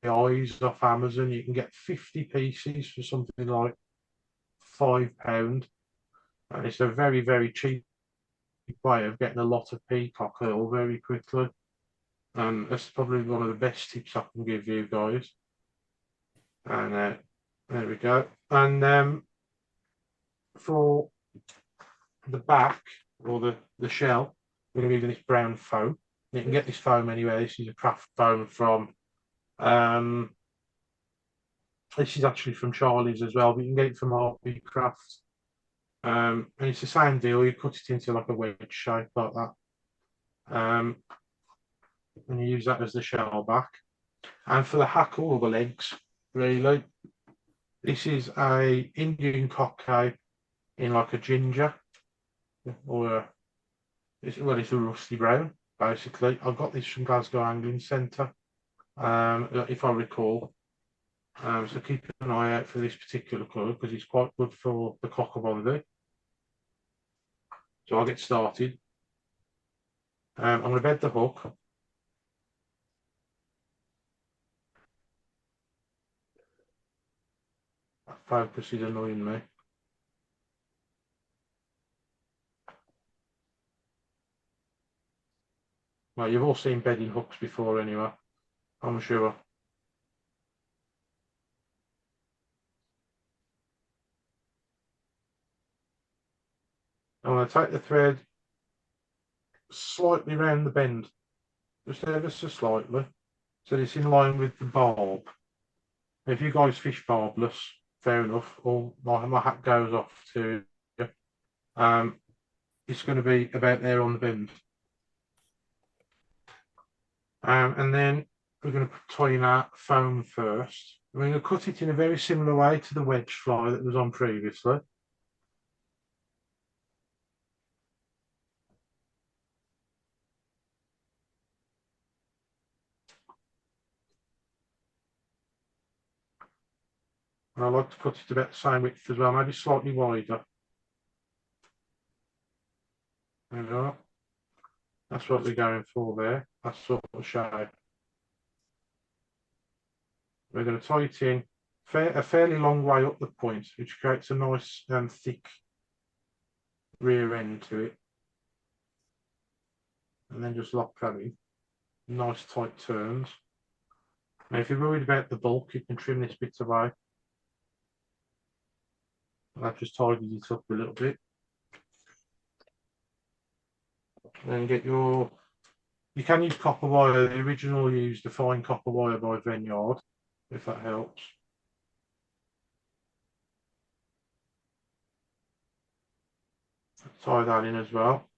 Speaker 2: eyes off Amazon. You can get 50 pieces for something like £5. And it's a very, very cheap way of getting a lot of peacock oil very quickly. And that's probably one of the best tips I can give you guys. And there we go. And for the back or the shell, we're going to be using this brown foam. You can get this foam anywhere. This is a craft foam from this is actually from Charlie's as well, but you can get it from RP Crafts. And it's the same deal. You cut it into like a wedge shape like that. And you use that as the shell back. And for the hackle or the legs, really, this is a Indian cockeye in like a ginger, or it's a rusty brown, basically. I got this from Glasgow Angling Centre, if I recall. So keep an eye out for this particular colour because it's quite good for the Coch-y-bonddu. So I'll get started. I'm going to bed the hook. That focus is annoying me. Well, you've all seen bedding hooks before anyway, I'm sure. I'm going to take the thread slightly round the bend, just ever so slightly, so it's in line with the barb. If you guys fish barbless, fair enough, or my hat goes off to you. It's going to be about there on the bend. And then we're going to tie in our foam first. We're going to cut it in a very similar way to the wedge fly that was on previously. And I like to cut it about the same width as well, maybe slightly wider. There we are. That's what we're going for there. That sort of shape. We're going to tie it in a fairly long way up the point, which creates a nice thick rear end to it. And then just lock that in. Nice tight turns. Now, if you're worried about the bulk, you can trim this bit away. I've just tidied it up a little bit. Then get your, you can use copper wire. The original used the fine copper wire by Vineyard, if that helps. Tie that in as well.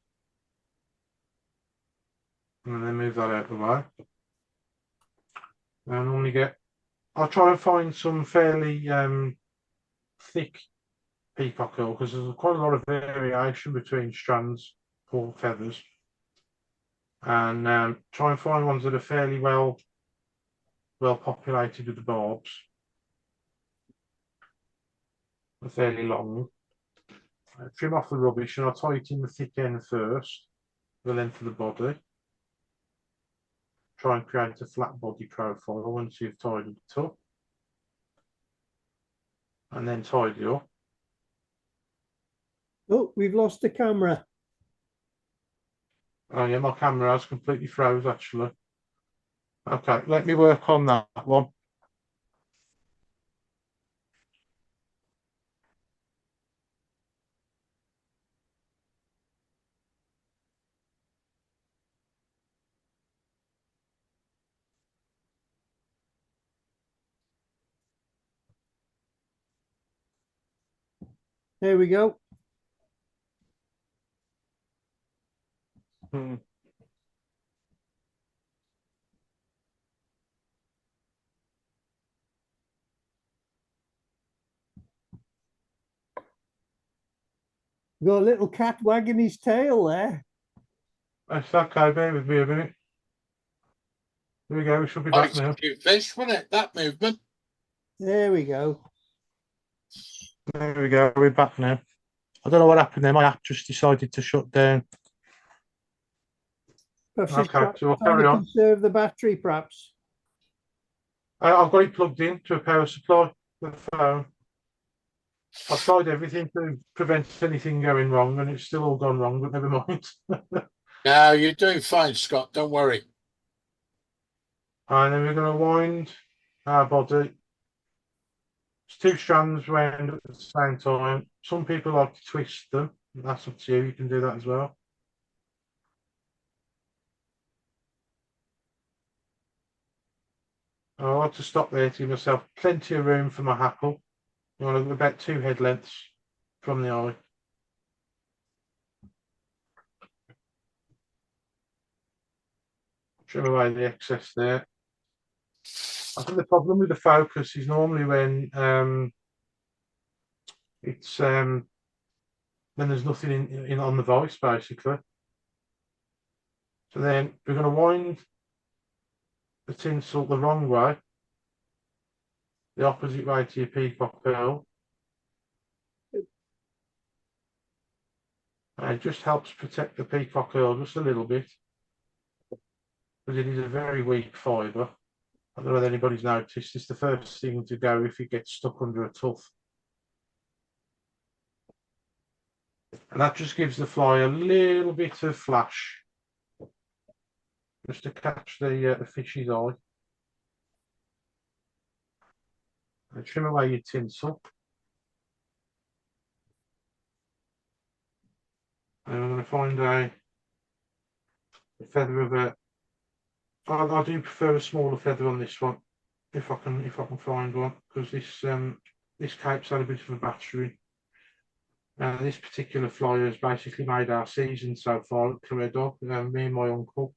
Speaker 2: And then move that out of the way. And I normally I'll try and find some fairly thick peacock oil because there's quite a lot of variation between strands or feathers. And try and find ones that are fairly well populated with the barbs. They're fairly long. Trim off the rubbish and I'll tie it in the thick end first, the length of the body. Try and create a flat body profile once you've tidied it up. And then tidy up.
Speaker 1: Oh, we've lost the camera.
Speaker 2: Oh yeah, my camera has completely froze actually. Okay, let me work on that one.
Speaker 1: There we go. Got a little cat wagging his tail there.
Speaker 2: That's okay, bear with me a minute. There we go, we should be back now.
Speaker 3: You fish, wasn't it? That movement.
Speaker 1: There we go.
Speaker 2: There we go. We're back now. I don't know what happened there. My app just decided to shut down.
Speaker 1: Perhaps it's
Speaker 2: Okay, so we'll
Speaker 1: trying
Speaker 2: carry
Speaker 1: to
Speaker 2: on.
Speaker 1: conserve the battery, perhaps.
Speaker 2: I've got it plugged in to a power supply. The phone. I've tried everything to prevent anything going wrong, and it's still all gone wrong. But never mind.
Speaker 3: No, you're doing fine, Scott. Don't worry.
Speaker 2: And then we're going to wind our body. It's 2 strands round at the same time. Some people like to twist them. That's up to you. You can do that as well. I like to stop there to give myself plenty of room for my hackle. You want to go about 2 head lengths from the eye. Trim away the excess there. I think the problem with the focus is normally when when there's nothing in on the voice, basically. So then we're going to wind the tinsel the wrong way, the opposite way to your peacock pearl. And it just helps protect the peacock pearl just a little bit, because it is a very weak fibre. I don't know whether anybody's noticed, it's the first thing to go if it gets stuck under a tuft. And that just gives the fly a little bit of flash, just to catch the fish's eye. And trim away your tinsel. And I'm going to find a feather of a. I do prefer a smaller feather on this one, if I can find one, because this cape's had a bit of a battering. This particular fly has basically made our season so far at Clewedog, me and my uncle.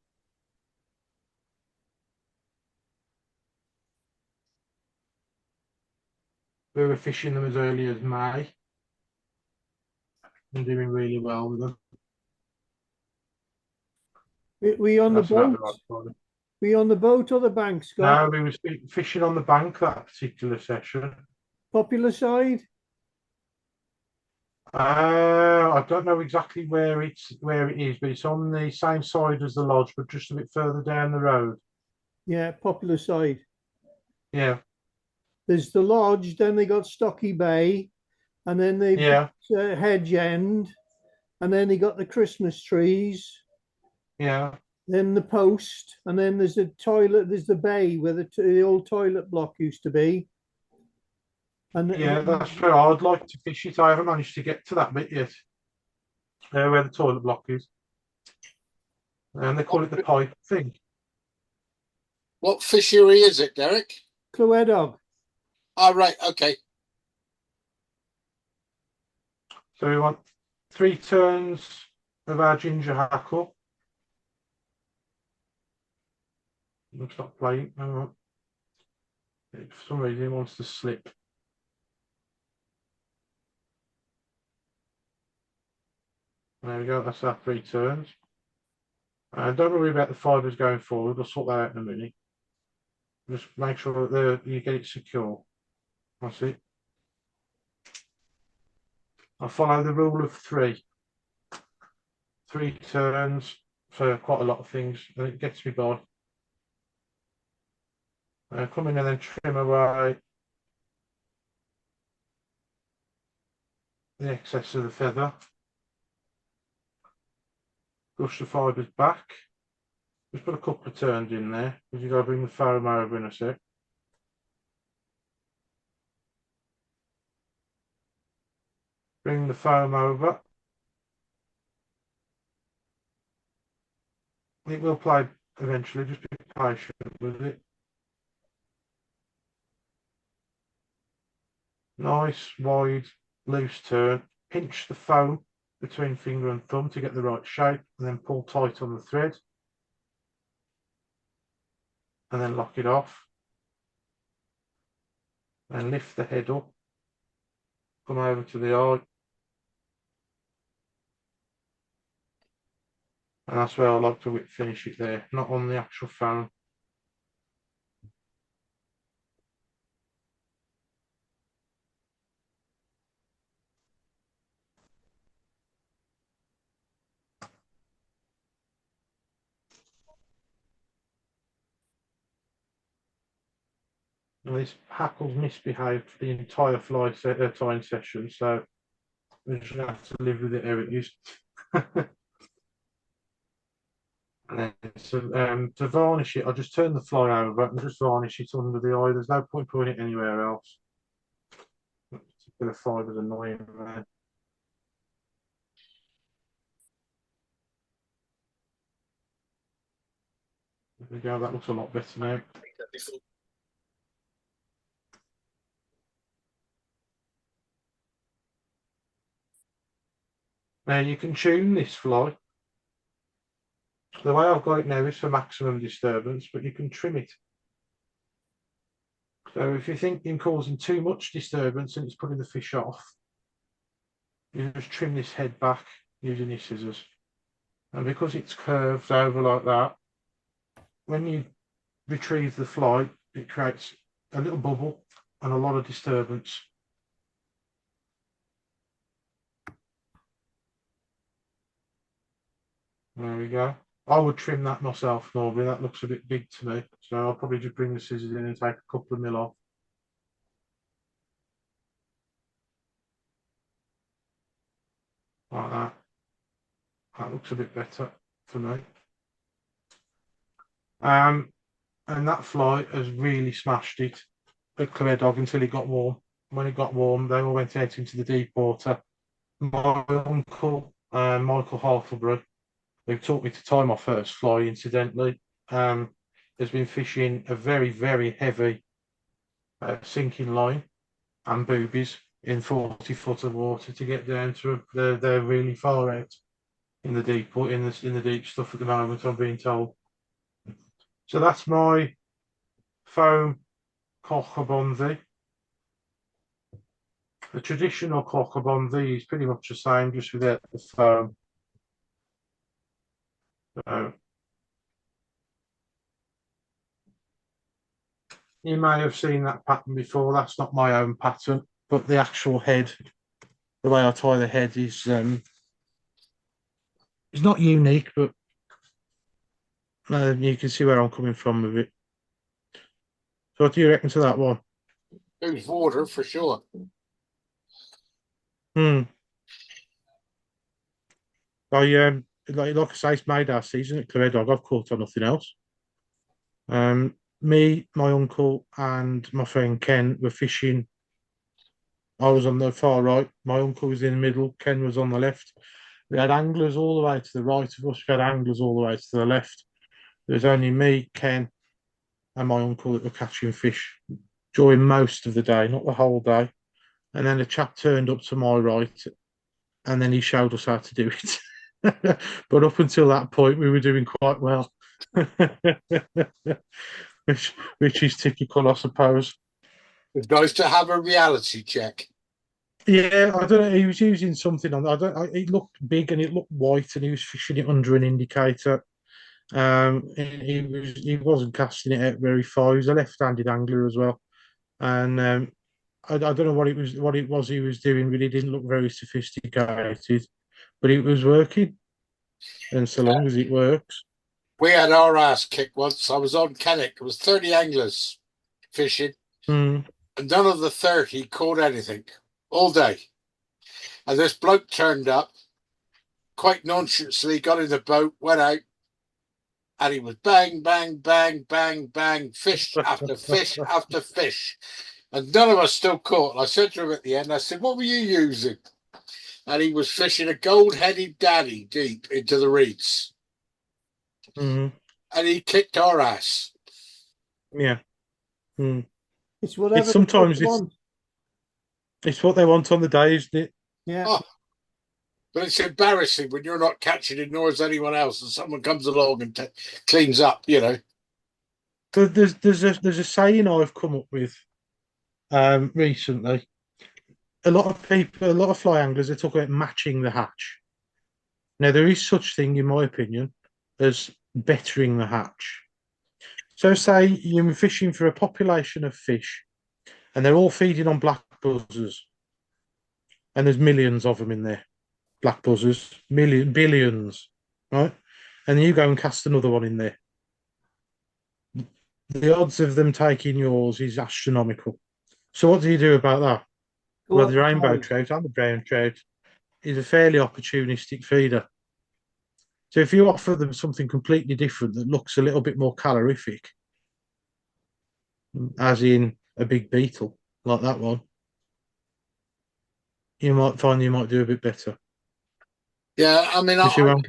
Speaker 2: We were fishing them as early as May and doing really well with them.
Speaker 1: We on the
Speaker 2: That's about
Speaker 1: boat?
Speaker 2: the right time.
Speaker 1: We on the boat or the bank, Scott?
Speaker 2: No, we were fishing on the bank that particular session.
Speaker 1: Popular side?
Speaker 2: I don't know exactly where it is, but it's on the same side as the lodge, but just a bit further down the road.
Speaker 1: Yeah, popular side.
Speaker 2: Yeah,
Speaker 1: There's the lodge, then they got Stocky Bay, and then they've
Speaker 2: yeah,
Speaker 1: got Hedge End, and then they got the Christmas trees,
Speaker 2: yeah.
Speaker 1: then the post, and then there's the toilet, there's the bay where the old toilet block used to be. And
Speaker 2: Yeah, that's true. I'd like to fish it. I haven't managed to get to that bit yet, where the toilet block is. And they call it the pipe thing.
Speaker 3: What fishery is it, Derek?
Speaker 1: Clewedog.
Speaker 3: Oh, right. Okay.
Speaker 2: So we want 3 turns of our ginger hackle. I'll stop playing. Hang on. For some reason, it wants to slip. There we go. That's our 3 turns. Don't worry about the fibres going forward. We'll sort that out in a minute. Just make sure that you get it secure. That's it. I follow the rule of 3. 3 turns for quite a lot of things, and it gets me by. Come in and then trim away the excess of the feather. Brush the fibres back. Just put a couple of turns in there, because you've got to bring the foam over in a sec. Bring the foam over. It will play eventually, just be patient with it. Nice, wide, loose turn. Pinch the foam between finger and thumb to get the right shape, and then pull tight on the thread. And then lock it off. And lift the head up. Come over to the eye. And that's where I like to whip finish it there, not on the actual foam. And this hackle's misbehaved for the entire tying session, so we're just going to have to live with it how it is. And then to varnish it, I just turn the fly over and just varnish it under the eye. There's no point putting it anywhere else. It's a bit of fibre annoying there. There we go, that looks a lot better now. Now you can tune this fly. The way I've got it now is for maximum disturbance, but you can trim it. So if you think you're causing too much disturbance and it's putting the fish off, you just trim this head back using your scissors. And because it's curved over like that, when you retrieve the fly, it creates a little bubble and a lot of disturbance. There we go. I would trim that myself normally. That looks a bit big to me. So I'll probably just bring the scissors in and take a couple of mil off. Like that. That looks a bit better for me. And that fly has really smashed it at Clewedog until it got warm. When it got warm, they all went out into the deep water. My uncle, Michael Hartlebury, who taught me to tie my first fly, incidentally, has been fishing a very, very heavy sinking line and boobies in 40 foot of water to get down to they're really far out in the deep stuff at the moment, I'm being told. So that's my Foam Coch-y-bonddu. The traditional Coch-y-bonddu is pretty much the same, just without the foam. So you may have seen that pattern before. That's not my own pattern, but the actual head, the way I tie the head is not unique, but you can see where I'm coming from with it. So what do you reckon to that one?
Speaker 3: There's water for sure.
Speaker 2: I like I say, it's made our season at Clewedog. I've caught on nothing else. Me, my uncle, and my friend Ken were fishing. I was on the far right. My uncle was in the middle. Ken was on the left. We had anglers all the way to the right of us. We had anglers all the way to the left. There was only me, Ken, and my uncle that were catching fish during most of the day, not the whole day. And then a chap turned up to my right, and then he showed us how to do it. But up until that point, we were doing quite well, which is typical, I suppose.
Speaker 3: It's nice to have a reality check.
Speaker 2: Yeah, I don't know. He was using something on. It looked big and it looked white, and he was fishing it under an indicator. He wasn't casting it out very far. He was a left-handed angler as well, and I don't know what it was he was doing, but he didn't look very sophisticated. But it was working, and so long as it works.
Speaker 3: We had our ass kicked once. I was on Kennock. It was 30 anglers fishing, and none of the 30 caught anything all day. And this bloke turned up, quite nonchalantly got in the boat, went out, and he was bang, bang, bang, bang, bang, fish after fish after fish. And none of us still caught. And I said to him at the end, I said, what were you using? And he was fishing a gold-headed daddy deep into the reeds. And he kicked our ass.
Speaker 2: Yeah.
Speaker 1: It's whatever.
Speaker 2: It's what they want on the day, isn't it?
Speaker 1: Yeah.
Speaker 3: Oh, but it's embarrassing when you're not catching it, nor is anyone else, and someone comes along and cleans up, you know.
Speaker 2: There's a saying I've come up with recently. A lot of fly anglers, they talk about matching the hatch. Now, there is such thing, in my opinion, as bettering the hatch. So say you're fishing for a population of fish and they're all feeding on black buzzers, and there's millions of them in there. Black buzzers, billions, right? And then you go and cast another one in there. the odds of them taking yours is astronomical. So what do you do about that?
Speaker 1: Go
Speaker 2: Well,
Speaker 1: up
Speaker 2: the rainbow
Speaker 1: high.
Speaker 2: trout and the brown trout is a fairly opportunistic feeder. So if you offer them something completely different that looks a little bit more calorific, as in a big beetle like that one, you might find you might do a bit better.
Speaker 3: Yeah, I mean,
Speaker 2: Because you won't.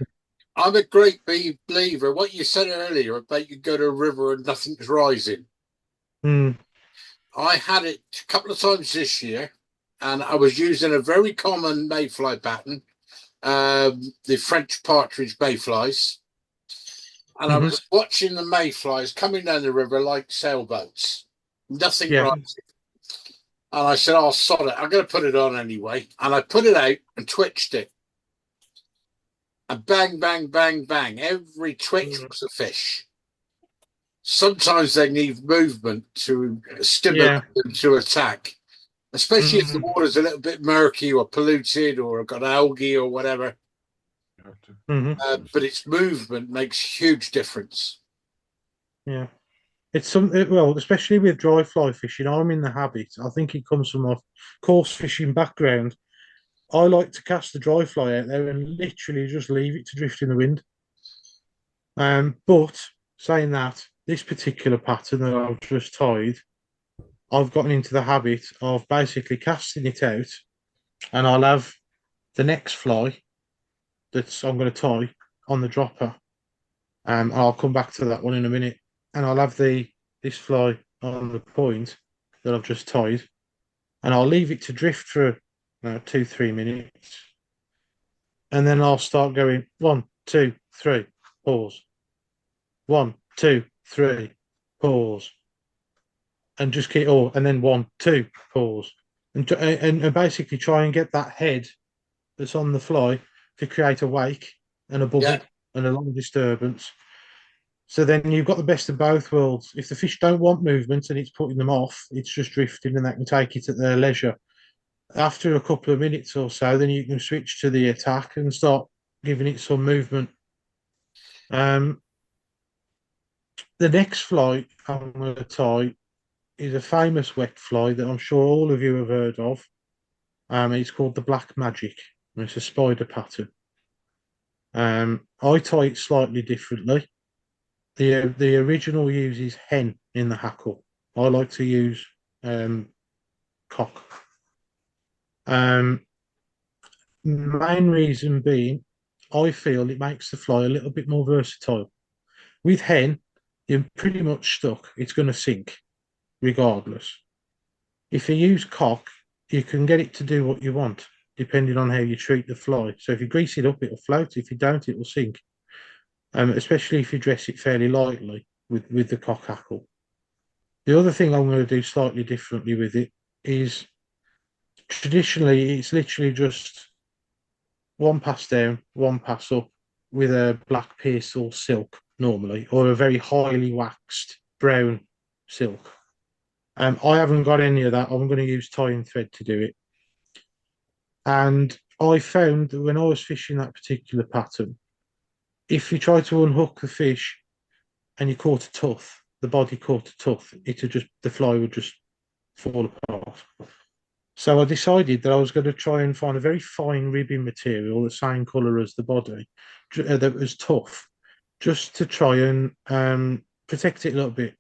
Speaker 3: I'm a great believer. What you said earlier about you go to a river and nothing's rising.
Speaker 2: Mm,
Speaker 3: I had it a couple of times this year, and I was using a very common mayfly pattern, the French partridge mayflies. And I
Speaker 2: mhm.
Speaker 3: was watching the mayflies coming down the river like sailboats. Nothing
Speaker 2: Yeah.
Speaker 3: rising. And I said, "Oh, sod it. I'm going to put it on anyway." And I put it out and twitched it. And bang, bang, bang, bang. Every twitch was a fish. Sometimes they need movement to stimulate
Speaker 2: Yeah.
Speaker 3: them to attack, especially if the
Speaker 2: Mm,
Speaker 3: water's a little bit murky or polluted or got algae or whatever.
Speaker 2: mhm.
Speaker 3: But its movement makes a huge difference.
Speaker 2: Yeah. It's well, especially with dry fly fishing, I'm in the habit. I think it comes from my coarse fishing background. I like to cast the dry fly out there and literally just leave it to drift in the wind. But saying that, this particular pattern that I've just tied, I've gotten into the habit of basically casting it out, and I'll have the next fly that I'm going to tie on the dropper. And I'll come back to that one in a minute, and I'll have this fly on the point that I've just tied, and I'll leave it to drift for 2-3 minutes, and then I'll start going 1, 2, 3, pause, 1, 2, 3, pause, and just keep and then 1, 2, pause, and basically try and get that head that's on the fly to create a wake and a bubble
Speaker 3: Yeah,
Speaker 2: and a long disturbance. So then you've got the best of both worlds. If the fish don't want movement and it's putting them off, it's just drifting and they can take it at their leisure. After a couple of minutes or so, then you can switch to the attack and start giving it some movement. Um, the next fly I'm going to tie is a famous wet fly that I'm sure all of you have heard of. It's called the Black Magic. It's a spider pattern. I tie it slightly differently. The original uses hen in the hackle. I like to use cock. Main reason being, I feel it makes the fly a little bit more versatile. With hen, you're pretty much stuck. It's going to sink regardless. If you use cock, you can get it to do what you want, depending on how you treat the fly. So if you grease it up, it'll float. If you don't, it will sink. Especially if you dress it fairly lightly with the cock hackle. The other thing I'm going to do slightly differently with it is traditionally it's literally just one pass down, one pass up with a black pierce or silk normally, or a very highly waxed brown silk. I haven't got any of that. I'm going to use tying thread to do it. And I found that when I was fishing that particular pattern, if you try to unhook the fish and you caught a tooth, the body caught a tooth, the fly would just fall apart. So I decided that I was going to try and find a very fine ribbing material, the same colour as the body, that was tough, just to try and protect it a little bit.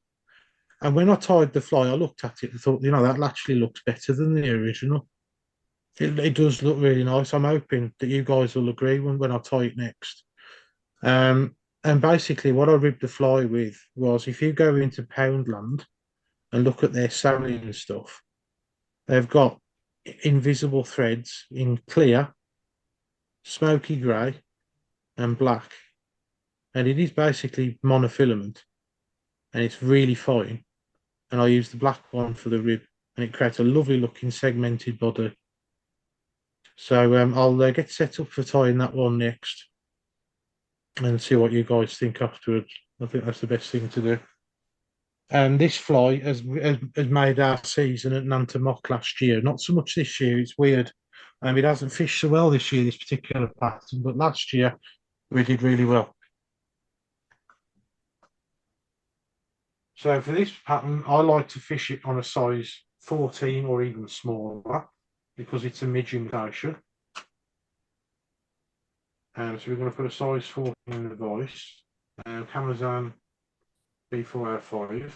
Speaker 2: And when I tied the fly, I looked at it and thought, that actually looks better than the original. It does look really nice. I'm hoping that you guys will agree when I tie it next. And basically, what I ribbed the fly with was, if you go into Poundland and look at their sewing and stuff, they've got invisible threads in clear, smoky grey, and black. And it is basically monofilament, and it's really fine. And I use the black one for the rib, and it creates a lovely looking segmented body. So I'll get set up for tying that one next and see what you guys think afterwards. I think that's the best thing to do. And this fly has made our season at Nant-y-Moch last year. Not so much this year. It's weird. It hasn't fished so well this year, this particular pattern, but last year we did really well. So for this pattern, I like to fish it on a size 14 or even smaller because it's a midge imitation. So we're going to put a size 14 in the vise. Camazan B405.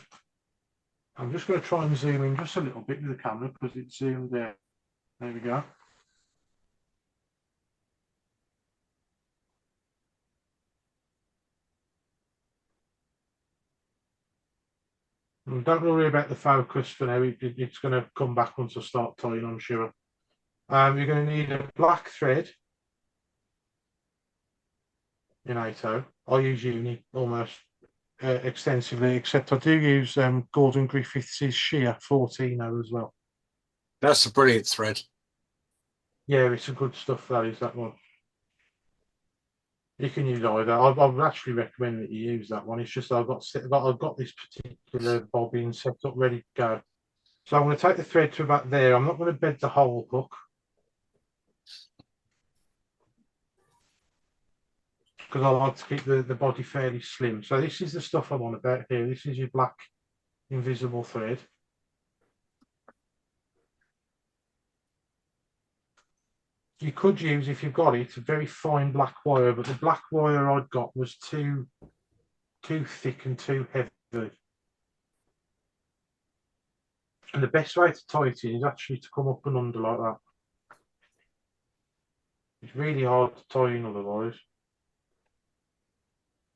Speaker 2: I'm just going to try and zoom in just a little bit with the camera because it's zoomed there. There we go. And don't worry about the focus for now. It's going to come back once I start tying, I'm sure. You're going to need a black thread in 8/0. I use uni almost extensively, except I do use Gordon Griffiths' sheer 14/0 as well.
Speaker 3: That's a brilliant thread.
Speaker 2: Yeah, it's a good stuff, that is, that one. You can use either. I would actually recommend that you use that one. It's just I've got this particular bobbin set up ready to go. So I'm going to take the thread to about there. I'm not going to bed the whole hook because I like to keep the body fairly slim. So this is the stuff I'm on about here. This is your black invisible thread. You could use, if you've got it, a very fine black wire, but the black wire I'd got was too thick and too heavy. And the best way to tie it in is actually to come up and under like that. It's really hard to tie in otherwise.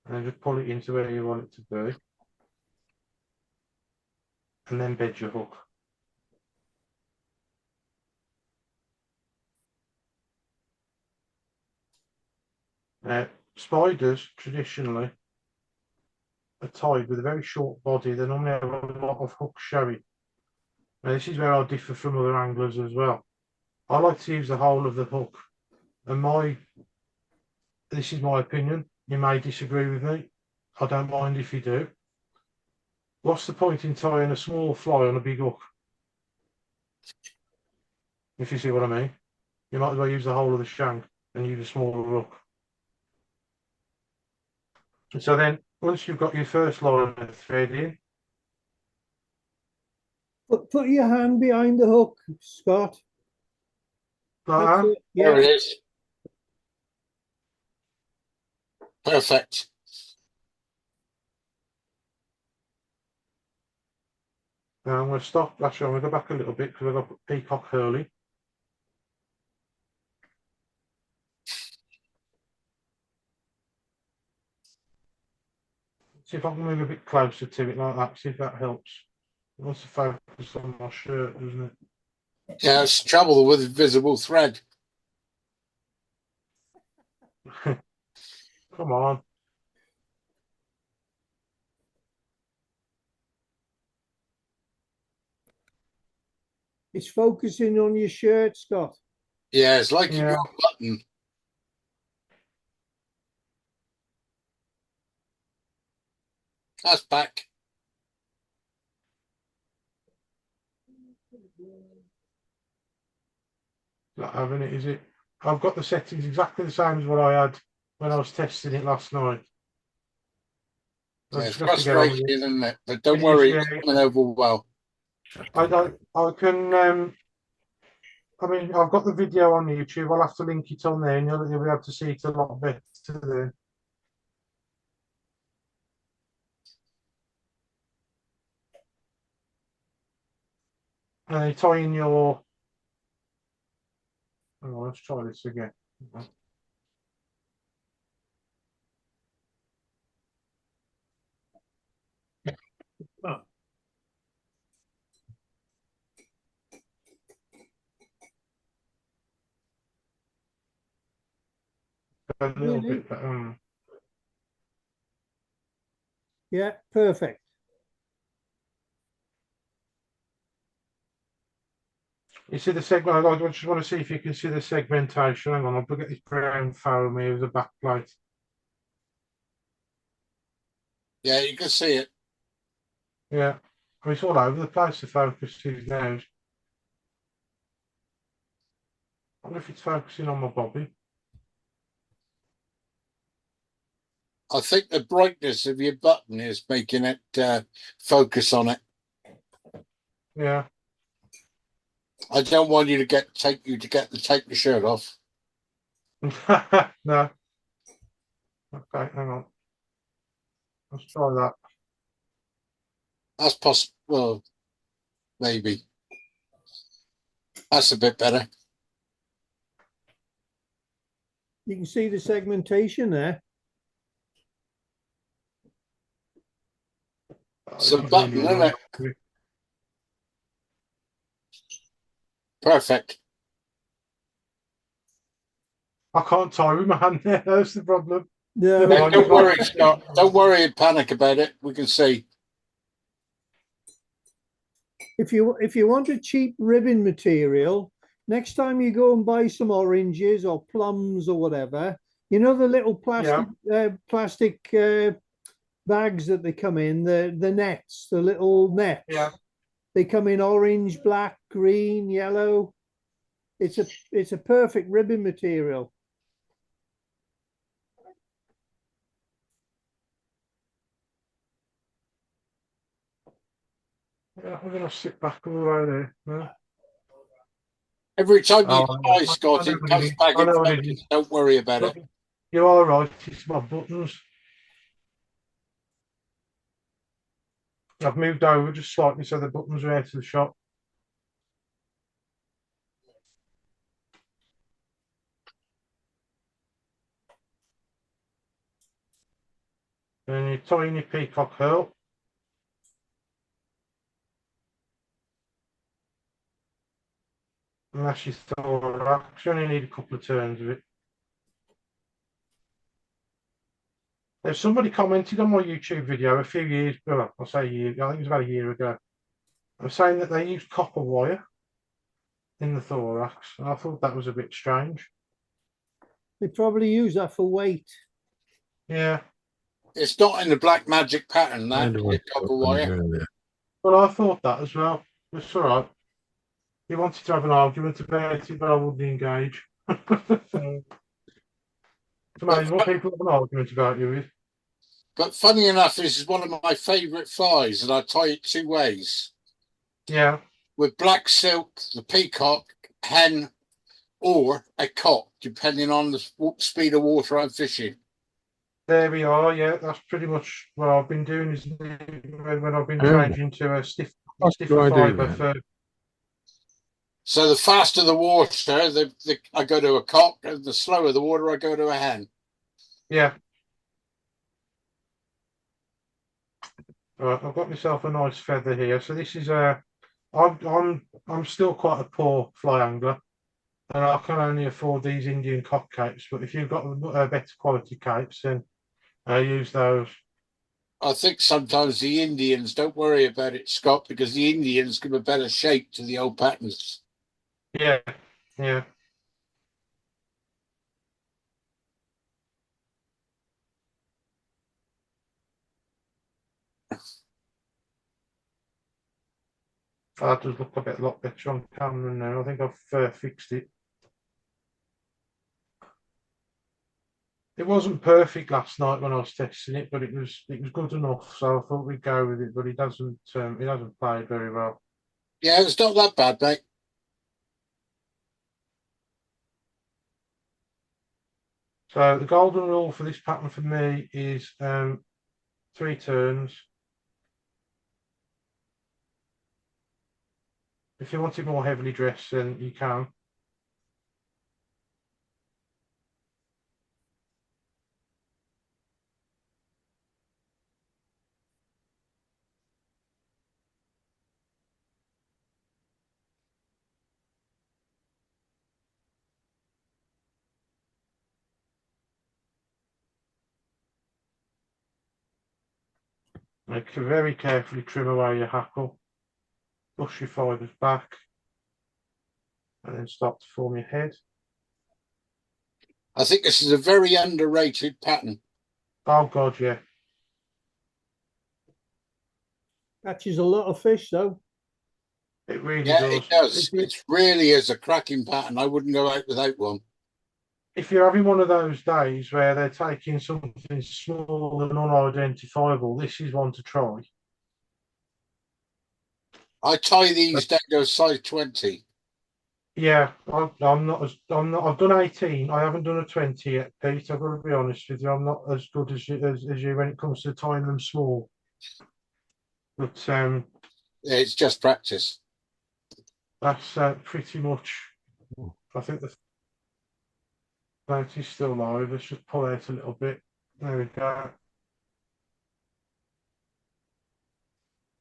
Speaker 2: And then just pull it into where you want it to be. And then bed your hook. Spiders traditionally are tied with a very short body. They normally have a lot of hooks showing. Now this is where I differ from other anglers as well. I like to use the whole of the hook. And this is my opinion. You may disagree with me. I don't mind if you do. What's the point in tying a small fly on a big hook? If you see what I mean. You might as well use the whole of the shank and use a smaller hook. And so then, once you've got your first line of thread in,
Speaker 1: Put your hand behind the hook, Scott.
Speaker 2: like that,
Speaker 1: Yeah.
Speaker 3: There it is. Perfect.
Speaker 2: now I'm going to stop. Actually, I'm going to go back a little bit because I've got to put peacock hurley. See if I can move a bit closer to it like that, see if that helps. It wants to focus on my shirt, doesn't it?
Speaker 3: Yeah, it's trouble with invisible thread.
Speaker 2: Come on.
Speaker 1: It's focusing on your shirt, Scott.
Speaker 3: Yeah, it's like
Speaker 2: Yeah.
Speaker 3: a good button. That's back.
Speaker 2: Not having it, is it? I've got the settings exactly the same as what I had when I was testing it last night.
Speaker 3: Yeah, it's
Speaker 2: I've got to get on with
Speaker 3: frustrating,
Speaker 2: it.
Speaker 3: isn't it? But don't
Speaker 2: It is,
Speaker 3: worry,
Speaker 2: yeah.
Speaker 3: it's coming over well.
Speaker 2: I can, I mean, I've got the video on YouTube. I'll have to link it on there and you'll be able to see it a lot better then. And then tie in your, oh, let's try this again. Oh. A little
Speaker 1: Really?
Speaker 2: bit better.
Speaker 1: Yeah, perfect.
Speaker 2: You see the segment? I just want to see if you can see the segmentation. Hang on, I'll get this brown foam here with a backplate.
Speaker 3: Yeah, you can see it.
Speaker 2: Yeah, I mean, it's all over the place. The focus is now. I wonder if it's focusing on my bobby.
Speaker 3: I think the brightness of your button is making it focus on it.
Speaker 2: Yeah.
Speaker 3: I don't want you to take the shirt off.
Speaker 2: No. Okay, hang on. Let's try that.
Speaker 3: That's possible. Well, maybe. That's a bit better.
Speaker 1: You can see the segmentation there.
Speaker 3: It's a button, isn't it? Perfect.
Speaker 2: I can't tie with my hand there. That's the problem.
Speaker 1: No,
Speaker 3: Hey, don't worry, Scott. Don't worry and panic about it. We can see.
Speaker 1: if you want a cheap ribbon material, next time you go and buy some oranges or plums or whatever, you know the little plastic bags that they come in, the nets, the little nets.
Speaker 2: Yeah.
Speaker 1: They come in orange, black, green, yellow. It's a perfect ribbon material.
Speaker 2: Yeah, I'm going to sit back all the way there. Yeah.
Speaker 3: Every time you
Speaker 2: Oh,
Speaker 3: try, Scott, it comes back in focus. Don't worry about it.
Speaker 2: You're all right. It's my buttons. I've moved over just slightly so the buttons are out of the shot. Then you tie in your peacock herl. And that's your thorax. You only need a couple of turns of it. There's somebody commented on my YouTube video a few years, well, I'll say a year, I think it was about a year ago. I was saying that they used copper wire in the thorax. And I thought that was a bit strange.
Speaker 1: They probably use that for weight.
Speaker 2: Yeah.
Speaker 3: It's not in the black magic pattern, that copper wire.
Speaker 2: Well, I thought that as well. It's all right. He wanted to have an argument about it, but I wouldn't engage. It's amazing what people have an argument about you with.
Speaker 3: But funny enough, this is one of my favourite flies, and I tie it two ways.
Speaker 2: Yeah.
Speaker 3: With black silk, the peacock, hen, or a cock, depending on the speed of water I'm fishing.
Speaker 2: There we are. Yeah, that's pretty much what I've been doing. Is when I've been changing to a stiffer fibre for.
Speaker 3: So the faster the water, I go to a cock, and the slower the water, I go to a hen.
Speaker 2: Yeah. Right, I've got myself a nice feather here. So this is I'm still quite a poor fly angler, and I can only afford these Indian cock capes. But if you've got better quality capes, then use those.
Speaker 3: I think sometimes the Indians, don't worry about it, Scott, because the Indians give a better shape to the old patterns.
Speaker 2: Yeah, yeah. That does look a lot better on camera now. I think I've fixed it. It wasn't perfect last night when I was testing it, but it was good enough. So I thought we'd go with it. But it hasn't played very well.
Speaker 3: Yeah, it's not that bad, mate.
Speaker 2: So the golden rule for this pattern for me is 3 turns. If you want it more heavily dressed, then you can. Very carefully trim away your hackle, push your fibres back, and then start to form your head.
Speaker 3: I think this is a very underrated pattern.
Speaker 2: Oh God, yeah.
Speaker 1: Catches a lot of fish, though.
Speaker 2: It really
Speaker 3: Yeah,
Speaker 2: does.
Speaker 3: it does. It really is a cracking pattern. I wouldn't go out without one.
Speaker 2: if you're having one of those days where they're taking something small and unidentifiable, this is one to try.
Speaker 3: I tie these down to a size 20.
Speaker 2: Yeah, I'm not as I'm not. I've done 18. I haven't done a 20 yet, Pete. I've got to be honest with you. I'm not as good as you when it comes to tying them small. But
Speaker 3: Yeah, it's just practice.
Speaker 2: that's pretty much. I think the boat is still live. Let's just pull out a little bit. There we go.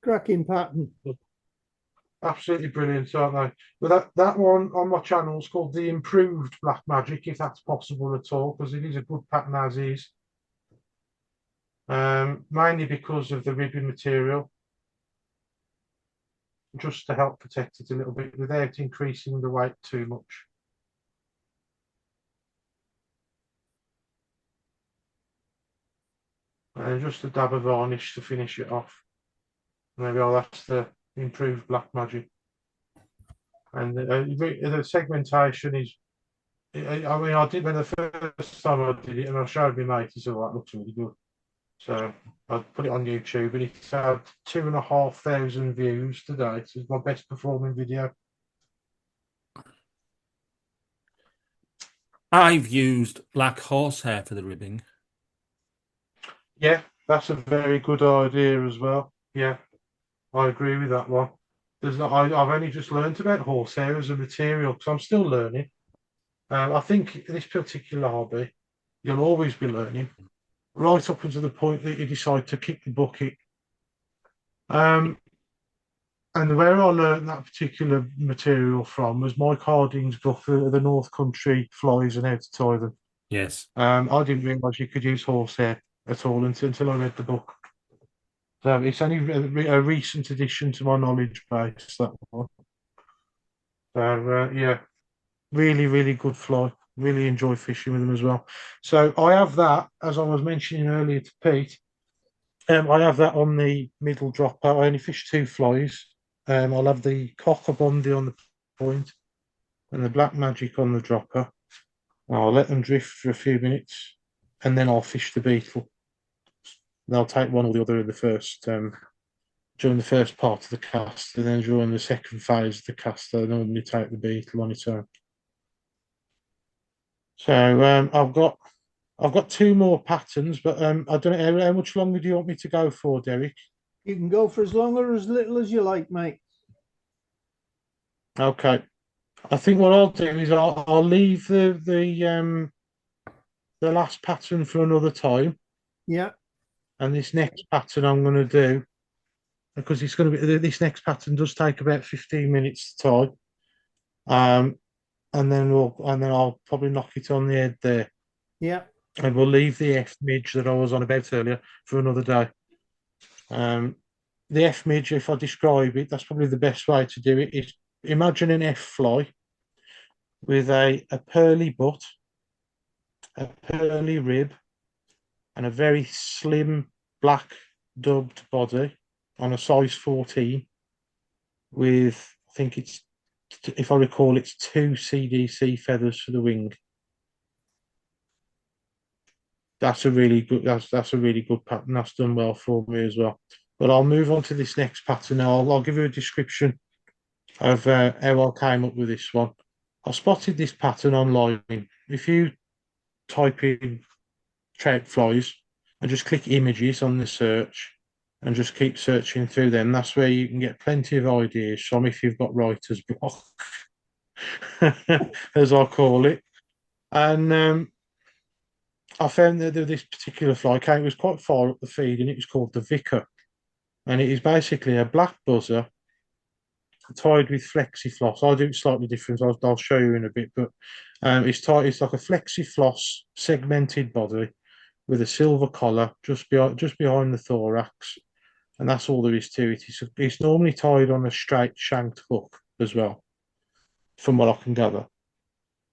Speaker 1: Cracking pattern.
Speaker 2: Absolutely brilliant, aren't they? But that one on my channel is called the Improved Black Magic, if that's possible at all, because it is a good pattern as is. Mainly because of the ribbon material, just to help protect it a little bit without increasing the weight too much. And just a dab of varnish to finish it off. And there we are, that's the Improved Black Magic. And the segmentation is, I mean, I did when the first time I did it, and I showed my mate, he said, "Oh, that looks really good." So I put it on YouTube, and it's had 2,500 views today. It's my best performing video.
Speaker 5: I've used black horsehair for the ribbing.
Speaker 2: Yeah, that's a very good idea as well. Yeah, I agree with that one. I've only just learned about horsehair as a material because I'm still learning. I think this particular hobby, you'll always be learning, right up until the point that you decide to kick the bucket. And where I learned that particular material from was Mike Harding's book, The North Country Flies and How to Tie Them.
Speaker 5: Yes.
Speaker 2: I didn't realise you could use horsehair at all until I read the book. So it's only a recent addition to my knowledge base, that one. So yeah, really, really good fly. Really enjoy fishing with them as well. So I have that, as I was mentioning earlier to Pete. I have that on the middle dropper. I only fish 2 flies. I'll have the Coch-y-bonddu on the point and the Black Magic on the dropper. I'll let them drift for a few minutes, and then I'll fish the beetle. And I'll take one or the other in the first during the first part of the cast, and then during the second phase of the cast, I normally take the beetle on its own. So I've got 2 more patterns, but I don't know how much longer do you want me to go for, Derek?
Speaker 1: You can go for as long or as little as you like, mate.
Speaker 2: Okay. I think what I'll do is I'll leave the last pattern for another time.
Speaker 1: Yeah.
Speaker 2: And this next pattern I'm going to do, because it's going to be this next pattern does take about 15 minutes to tie. And then I'll probably knock it on the head there.
Speaker 1: Yeah.
Speaker 2: And we'll leave the F midge that I was on about earlier for another day. The F midge, if I describe it, that's probably the best way to do it. Is imagine an F fly with a pearly butt, a pearly rib, and a very slim black dubbed body on a size 14 with, I think it's, if I recall, it's 2 CDC feathers for the wing. That's a really good pattern. That's done well for me as well. But I'll move on to this next pattern now. I'll give you a description of how I came up with this one. I spotted this pattern online. If you type in trout flies and just click images on the search and just keep searching through them, that's where you can get plenty of ideas from if you've got writer's block, as I call it. And I found that this particular fly it was quite far up the feed, and it was called the Vicar. And it is basically a black buzzer tied with flexi floss. I do it slightly different. I'll show you in a bit, but it's tied. It's like a flexi floss segmented body with a silver collar just behind the thorax, and that's all there is to it. It's normally tied on a straight shanked hook as well, from what I can gather.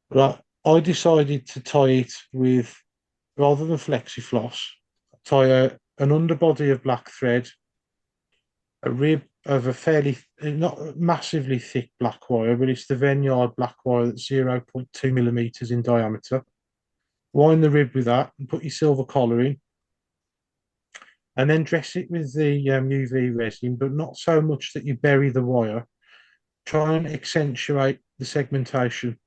Speaker 2: But I decided to tie it with, rather than flexi floss, tie an underbody of black thread, a rib of a fairly, not massively thick black wire, but it's the Vineyard black wire that's 0.2 millimeters in diameter. wind the rib with that, and put your silver collar in, and then dress it with the UV resin, but not so much that you bury the wire. Try and accentuate the segmentation,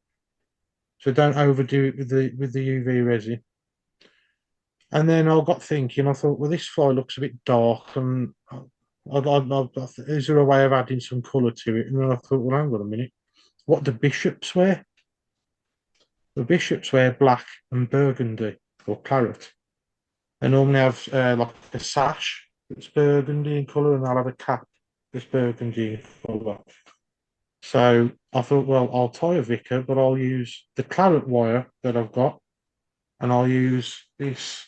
Speaker 2: so don't overdo it with the UV resin. And then I got thinking, I thought, well, this fly looks a bit dark, and is there a way of adding some colour to it? And then I thought, well, hang on a minute, what do bishops wear? The bishops wear black and burgundy or claret. They normally have like a sash that's burgundy in colour, and they'll have a cap that's burgundy in colour. So I thought, well, I'll tie a vicar, but I'll use the claret wire that I've got, and I'll use this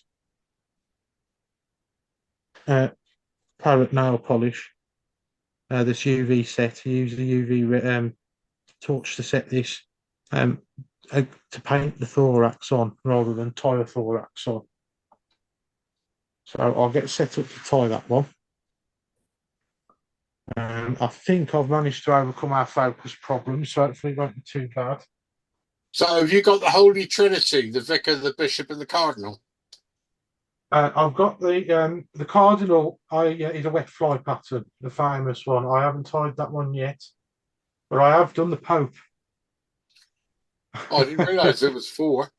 Speaker 2: claret nail polish, this UV set. I use the UV torch to set this to paint the thorax on rather than tie a thorax on. So I'll get set up to tie that one. I think I've managed to overcome our focus problem, so hopefully it won't be too bad.
Speaker 3: So have you got the Holy Trinity, the vicar, the bishop, and the cardinal?
Speaker 2: I've got the cardinal. Is a wet fly pattern, the famous one. I haven't tied that one yet, but I have done the Pope.
Speaker 3: Oh, I didn't realise there was 4.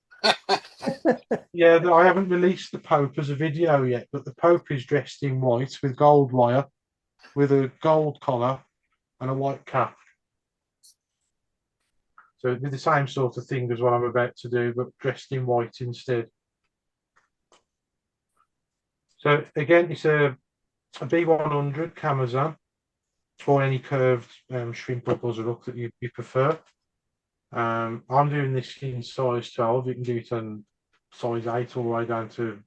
Speaker 2: Yeah, I haven't released the Pope as a video yet, but the Pope is dressed in white with gold wire, with a gold collar and a white cap. So it'd be the same sort of thing as what I'm about to do, but dressed in white instead. So again, it's a B100 Camazan, or any curved shrimp or buzzer hook that you prefer. I'm doing this in size 12. You can do it in size 8 all the way down to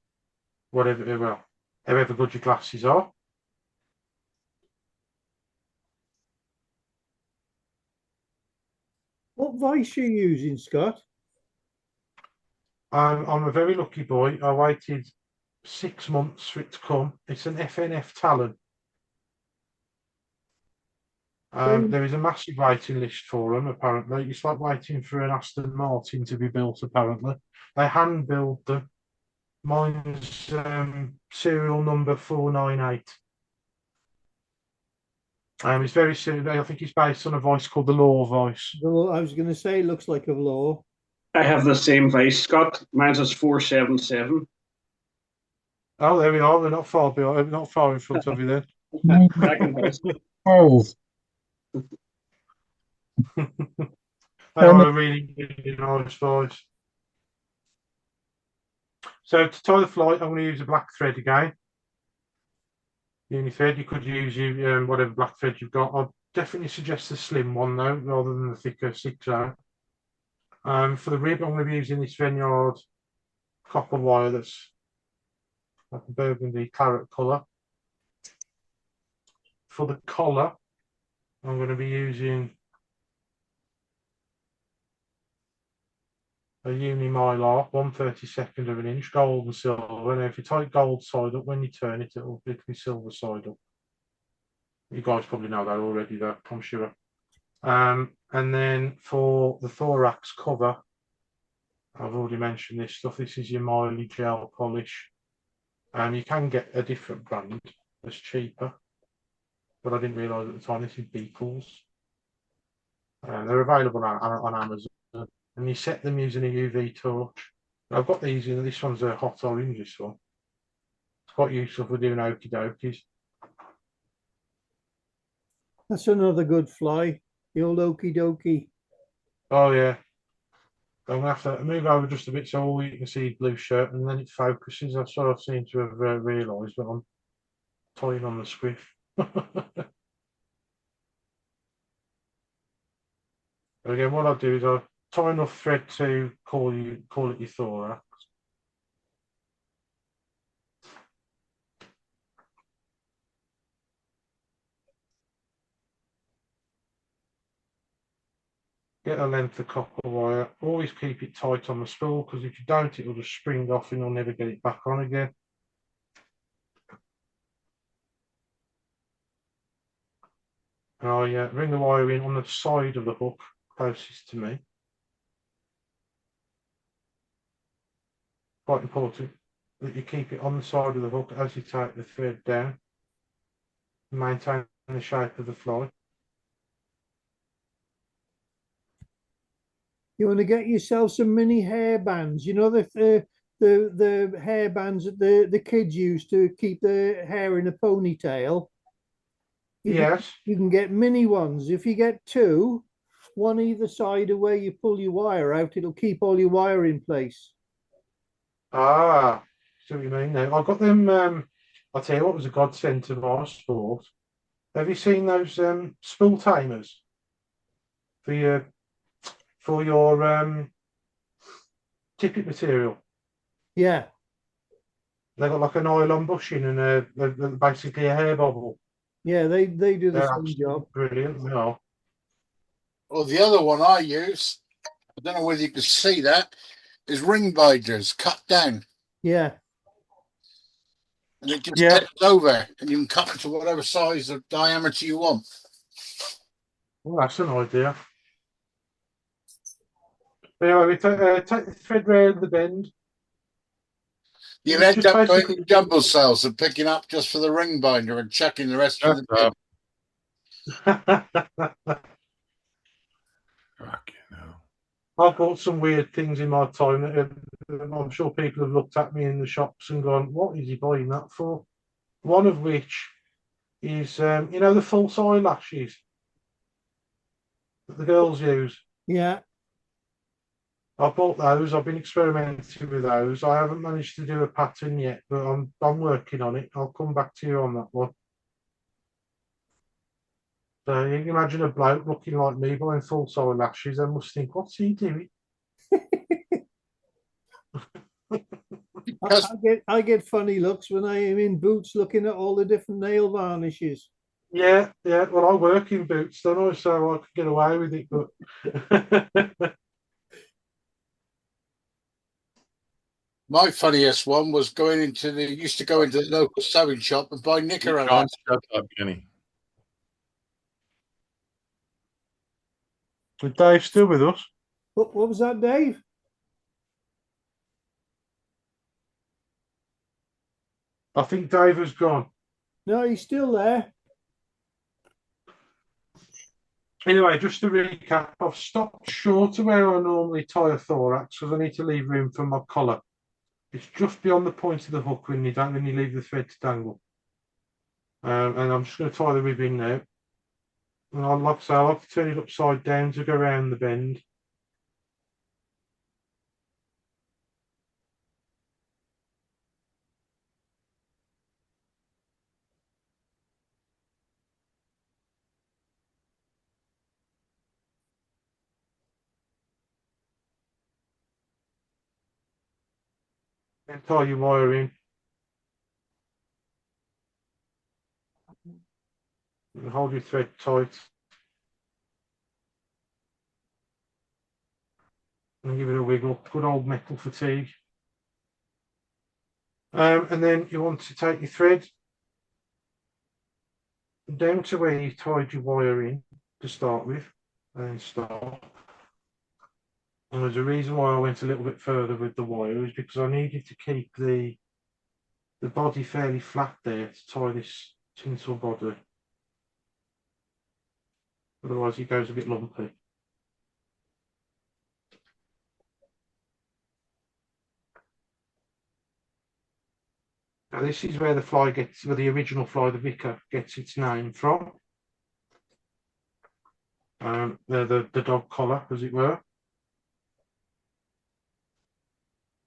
Speaker 2: whatever, well, however good your glasses are.
Speaker 1: What vice are you using, Scott?
Speaker 2: I'm a very lucky boy. I waited 6 months for it to come. It's an FNF Talon. There is a massive waiting list for them, apparently. It's like waiting for an Aston Martin to be built, apparently. They hand build them. Mine's serial number 498. It's very similar. I think it's based on a voice called the Law voice.
Speaker 1: I was going to say, it looks like a law.
Speaker 6: I have the same vice, Scott. Mine's is 477.
Speaker 2: Oh, there we are. We're not far behind. Not far in front of you then.
Speaker 6: Second vice.
Speaker 2: Oh. They are a really, really nice voice. So to tie the fly, I'm going to use a black thread again. Uni thread. You could use whatever black thread you've got. I'd definitely suggest the slim one though, rather than the thicker 6/0. For the rib, I'm going to be using this Vineyard copper wire that's like a burgundy claret colour. For the collar, I'm going to be using a Uni Mylar, 1/32 of an inch, gold and silver. And if you tie gold side up, when you turn it, it'll be silver side up. You guys probably know that already, though, I'm sure. And then for the thorax cover, I've already mentioned this stuff. This is your Miley gel polish. You can get a different brand that's cheaper, but I didn't realise at the time this is Beacles. They're available on Amazon. And you set them using a UV torch. I've got these in. This one's a hot orange. This one. It's quite useful for doing okie dokies.
Speaker 1: That's another good fly. The old okie dokie.
Speaker 2: Oh yeah. I'm gonna have to move over just a bit so all you can see is blue shirt, and then it focuses. That's what I seem to have realised, but I'm tying on the squiff. Again, what I'll do is I'll tie enough thread to call it your thorax. Get a length of copper wire. Always keep it tight on the spool, because if you don't, it will just spring off and you'll never get it back on again. And I ring the wire in on the side of the hook closest to me. quite important that you keep it on the side of the hook as you take the thread down. Maintain the shape of the fly.
Speaker 1: You want to get yourself some mini hair bands. You know the hair bands that the kids used to keep their hair in a ponytail.
Speaker 2: Yes.
Speaker 1: You can get mini ones. If you get two, one either side of where you pull your wire out, it'll keep all your wire in place.
Speaker 2: Ah, see what you mean now. I got them. I'll tell you what was a godsend to my sport. Have you seen those spool tamers for your tippet material?
Speaker 1: Yeah.
Speaker 2: They got like a nylon bushing and they're basically a hair bobble.
Speaker 1: Yeah, they do the
Speaker 2: They're
Speaker 1: same job.
Speaker 2: Brilliant. They are.
Speaker 3: Well, the other one I use, I don't know whether you can see that, is ring binders cut down.
Speaker 1: Yeah.
Speaker 3: And it just tips over and you can cut it to whatever size or diameter you want.
Speaker 2: Well, that's an idea. Anyway, we take the thread round the bend.
Speaker 3: You'll end up going to jumble cells and picking up just for the ring binder and chucking the rest of the bit.
Speaker 2: I've bought some weird things in my time that I'm sure people have looked at me in the shops and gone, what is he buying that for? One of which is, you know, the false eyelashes that the girls use.
Speaker 1: Yeah.
Speaker 2: I bought those. I've been experimenting with those. I haven't managed to do a pattern yet, but I'm working on it. I'll come back to you on that one. So you can imagine a bloke looking like me buying false eyelashes and must think, what's he doing?
Speaker 1: I get funny looks when I am in boots looking at all the different nail varnishes.
Speaker 2: Yeah. Well, I work in boots, don't I? So I could get away with it, but
Speaker 3: my funniest one was used to go into the local sewing shop and buy knicker irons.
Speaker 7: Shut up, Kenny.
Speaker 2: Is Dave still with us?
Speaker 1: What was that, Dave?
Speaker 2: I think Dave has gone.
Speaker 1: No, he's still there.
Speaker 2: Anyway, just to recap, I've stopped short of where I normally tie a thorax because I need to leave room for my collar. It's just beyond the point of the hook when you leave the thread to dangle. And I'm just going to tie the ribbon now. And I like to turn it upside down to go around the bend. Then tie your wire in. And hold your thread tight. And give it a wiggle. Good old metal fatigue. And then you want to take your thread down to where you tied your wire in to start with, and then stop. And there's a reason why I went a little bit further with the wire is because I needed to keep the body fairly flat there to tie this tinsel body. Otherwise it goes a bit lumpy. Now this is where the original fly, the Vicar, gets its name from. The dog collar, as it were.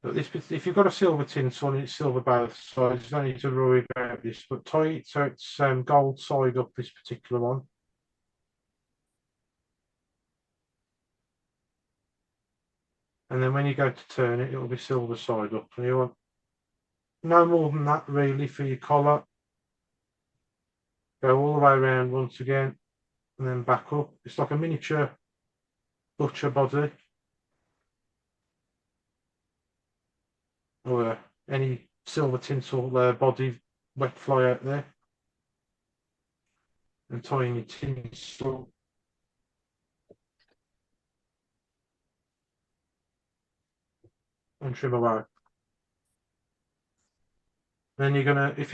Speaker 2: But if you've got a silver tinsel and it's silver both sides, you don't need to worry about this. But tie it so it's gold side up, this particular one. And then when you go to turn it, it'll be silver side up. And you want no more than that really for your collar. Go all the way around once again and then back up. It's like a miniature butcher body. Or any silver tinsel body wet fly out there. And tying your tinsel. And trim away. Then you're gonna, if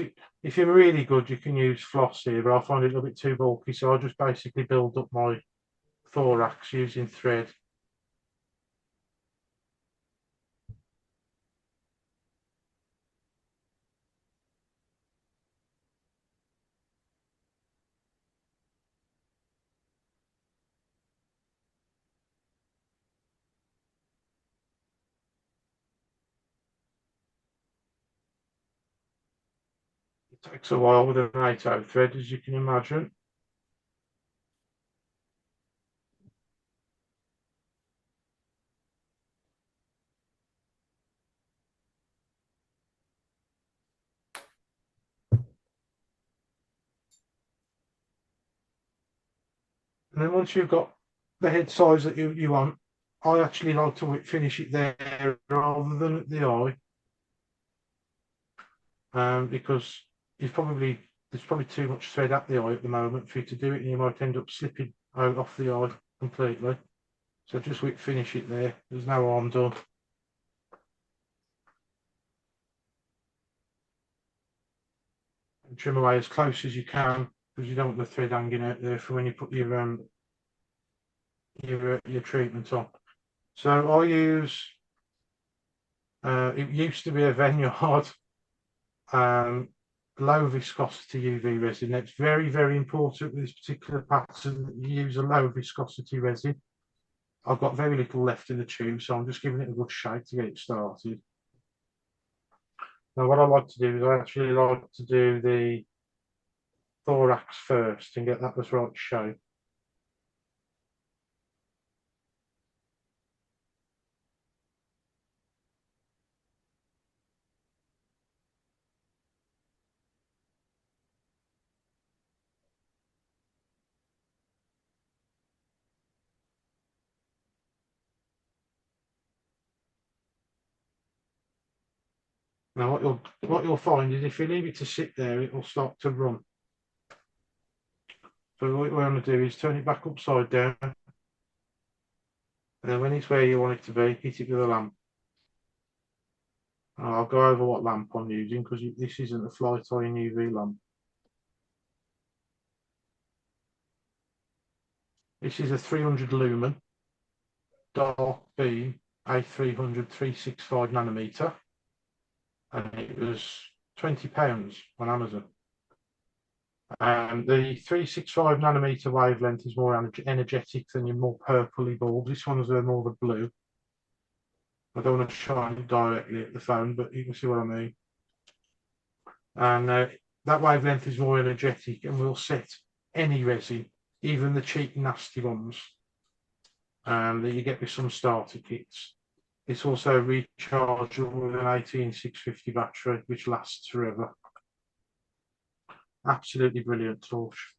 Speaker 2: you're really good, you can use floss here, but I find it a little bit too bulky, so I just basically build up my thorax using thread. It takes a while with an 8/0 thread, as you can imagine. And then once you've got the head size that you want, I actually like to finish it there rather than at the eye, because there's probably too much thread at the eye at the moment for you to do it, and you might end up slipping out off the eye completely. So just finish it there. There's no harm done. And trim away as close as you can, because you don't want the thread hanging out there for when you put your treatment on. So I use. It used to be a Vineyard low viscosity UV resin. It's very, very important with this particular pattern that you use a low viscosity resin. I've got very little left in the tube, so I'm just giving it a good shake to get it started. Now, what I like to do is I actually like to do the thorax first and get that the right shape. Now, what you'll find is if you leave it to sit there, it will start to run. So what you want to do is turn it back upside down, and then when it's where you want it to be, hit it with a lamp. And I'll go over what lamp I'm using, because this isn't a fly tying UV lamp. This is a 300 lumen dark beam A300 365 nanometer, and it was £20 on Amazon. The 365 nanometer wavelength is more energetic than your more purpley bulbs. This one's more of a blue. I don't want to shine it directly at the phone, but you can see what I mean. And that wavelength is more energetic and will set any resin, even the cheap nasty ones that you get with some starter kits. It's also rechargeable with an 18650 battery, which lasts forever. Absolutely brilliant torch.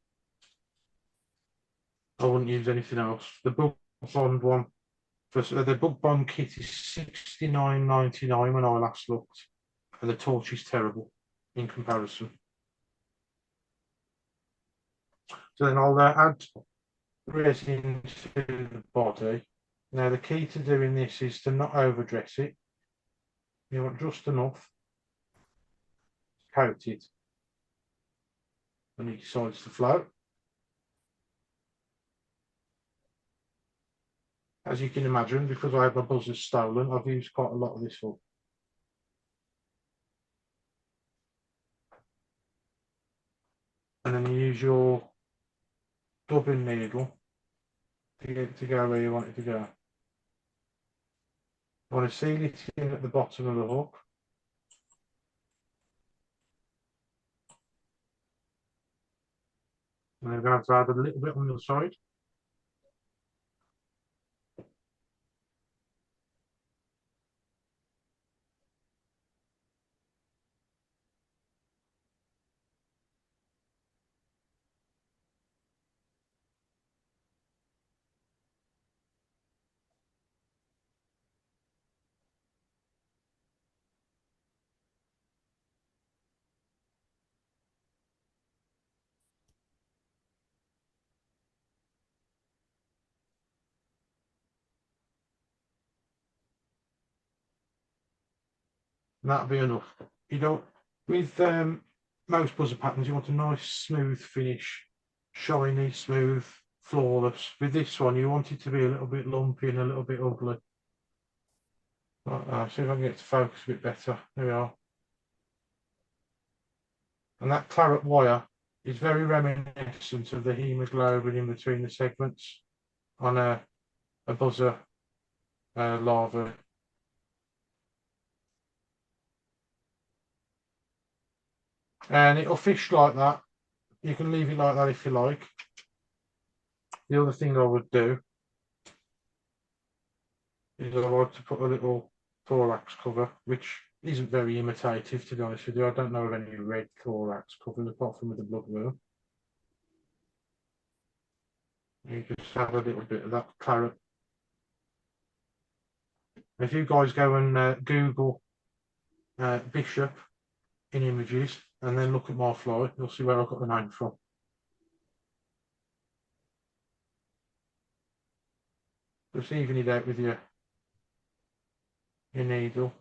Speaker 2: I wouldn't use anything else. The Bug Bond one, the Bug Bond kit is £69.99 when I last looked, and the torch is terrible in comparison. So then I'll add resin to the body. Now the key to doing this is to not overdress it. You want just enough, coat it when it decides to float. As you can imagine, because I had my buzzers stolen, I've used quite a lot of this up. And then you use your dubbing needle to get it to go where you want it to go. You want to seal it in at the bottom of the hook. And I'm going to have to add a little bit on the side. And that'll be enough. You don't With most buzzer patterns, you want a nice smooth finish, shiny, smooth, flawless. With this one, you want it to be a little bit lumpy and a little bit ugly. See if I can get it to focus a bit better. There we are. And that claret wire is very reminiscent of the hemoglobin in between the segments on a buzzer larva. And it'll fish like that. You can leave it like that if you like. The other thing I would do is I like to put a little thorax cover, which isn't very imitative, to be honest with you. I don't know of any red thorax covers apart from with the bloodworm. You just have a little bit of that claret. If you guys go and Google bishop in images and then look at my fly, you'll see where I got the name from. Just even it out with your needle.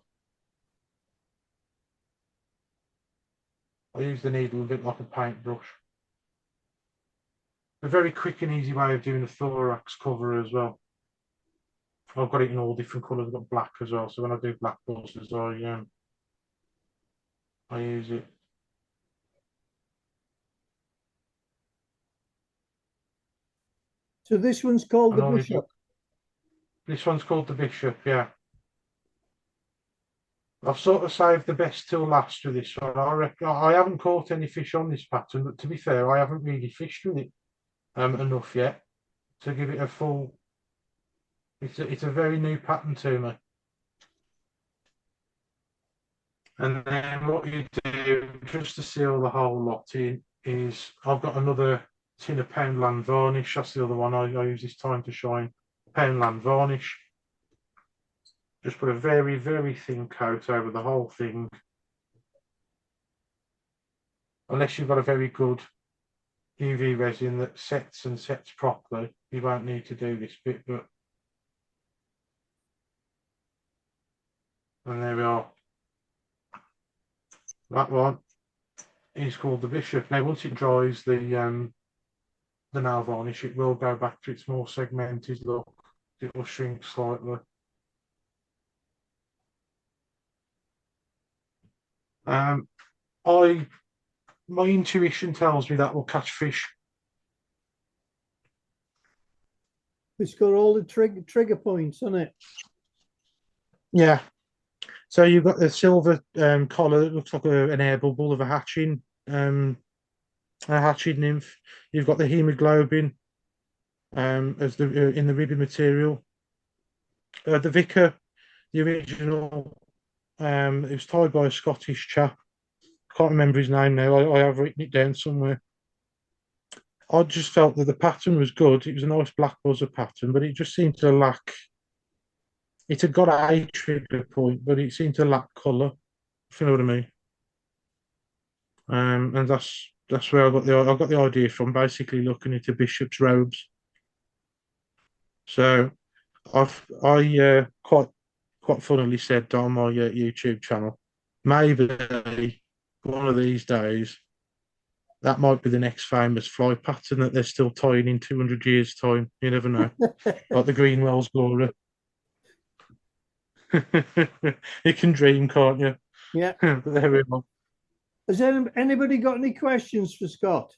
Speaker 2: I use the needle a bit like a paintbrush. A very quick and easy way of doing a thorax cover as well. I've got it in all different colours. I've got black as well. So when I do black buzzers, I use it.
Speaker 1: So this one's called the bishop.
Speaker 2: This one's called the bishop, yeah. I've sort of saved the best till last with this one. I reckon I haven't caught any fish on this pattern, but to be fair, I haven't really fished with it enough yet to give it a full. It's a very new pattern to me. And then what you do, just to seal the whole lot in, is I've got another tin of Poundland varnish. That's the other one I use this time to shine. Poundland varnish. Just put a very, very thin coat over the whole thing. Unless you've got a very good UV resin that sets and sets properly, you won't need to do this bit. But and there we are. That one is called the bishop. Now, once it dries, the nail varnish, it will go back to its more segmented look. It will shrink slightly. My intuition tells me that will catch fish.
Speaker 1: It's got all the trigger points on it.
Speaker 2: Yeah. So you've got the silver collar that looks like an air bubble of a hatching nymph. You've got the hemoglobin as the in the ribbon material. The Vicar, the original, it was tied by a Scottish chap. Can't remember his name now. I have written it down somewhere. I just felt that the pattern was good. It was a nice black buzzer pattern, but it just seemed to lack. It had got a trigger point, but it seemed to lack colour. If you know what I mean. And that's where I got the idea from. Basically, looking at the bishop's robes. So, I quite funnily said on my YouTube channel, maybe one of these days, that might be the next famous fly pattern that they're still tying in 200 years' time. You never know. Like the Greenwell's glory. You can dream, can't you?
Speaker 1: Yeah.
Speaker 2: But there we are.
Speaker 1: Has anybody got any questions for Scott?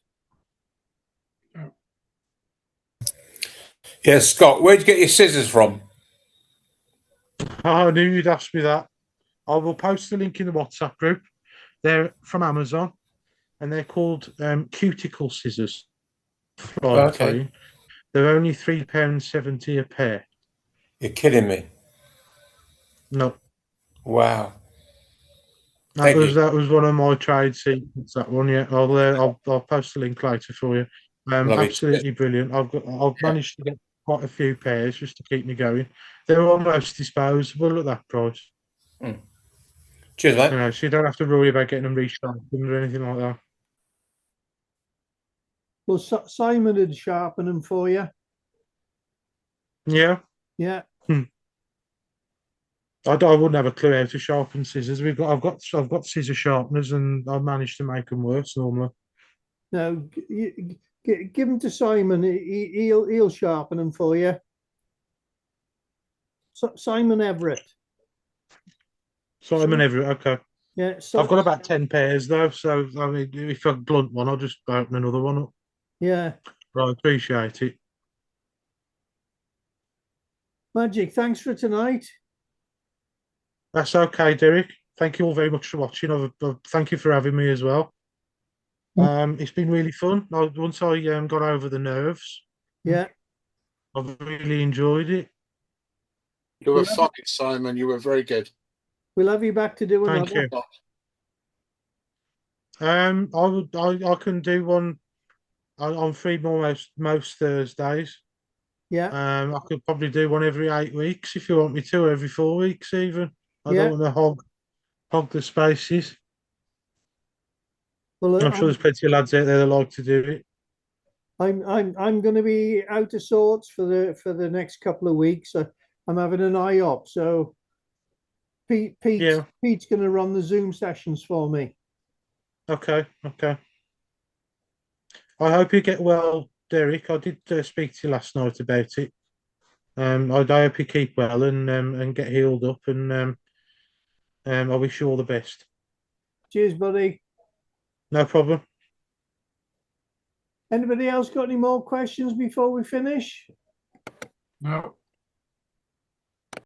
Speaker 7: Yes, Scott, where'd you get your scissors from?
Speaker 2: I knew you'd ask me that. I will post the link in the WhatsApp group. They're from Amazon, and they're called cuticle scissors.
Speaker 7: Okay.
Speaker 2: They're only £3.70 a pair.
Speaker 7: You're kidding me.
Speaker 2: No.
Speaker 7: Wow.
Speaker 2: That was one of my trade secrets. That one, yeah. I'll post the link later for you. Absolutely brilliant. I've managed to get quite a few pairs just to keep me going. They're almost disposable at that price.
Speaker 7: Cheers, mate.
Speaker 2: So you don't have to worry about getting them resharpened or anything like that.
Speaker 1: Well, Simon had sharpened them for you.
Speaker 2: Yeah.
Speaker 1: Yeah.
Speaker 2: I wouldn't have a clue how to sharpen scissors. I've got scissor sharpeners, and I've managed to make them worse normally.
Speaker 1: No, give them to Simon. He'll sharpen them for you. Simon Everett.
Speaker 2: Simon Everett. Okay.
Speaker 1: Yeah. So
Speaker 2: I've got about 10 pairs though, so I mean, if I blunt one, I'll just open another one up.
Speaker 1: Yeah.
Speaker 2: But I appreciate it.
Speaker 1: Magic. Thanks for tonight.
Speaker 2: That's okay, Derek. Thank you all very much for watching. Thank you for having me as well. It's been really fun. Once I got over the nerves,
Speaker 1: Yeah,
Speaker 2: I've really enjoyed it.
Speaker 3: You were fine, Simon. You were very good.
Speaker 1: we'll have you back to do
Speaker 2: Thank
Speaker 1: another.
Speaker 2: you. I can do one. I'm free most Thursdays.
Speaker 1: Yeah,
Speaker 2: I could probably do one every 8 weeks if you want me to, or every 4 weeks even. I
Speaker 1: Yeah.
Speaker 2: don't want to hog the spaces.
Speaker 1: well,
Speaker 2: I'm sure there's plenty of lads out there that like to do it.
Speaker 1: I'm going to be out of sorts for the next couple of weeks. I'm having an eye op, so Pete's going to run the Zoom sessions for me.
Speaker 2: Okay. I hope you get well, Derek. I did speak to you last night about it. I hope you keep well and get healed up, and I wish you all the best.
Speaker 1: Cheers, buddy.
Speaker 2: No problem.
Speaker 1: Anybody else got any more questions before we finish?
Speaker 7: No.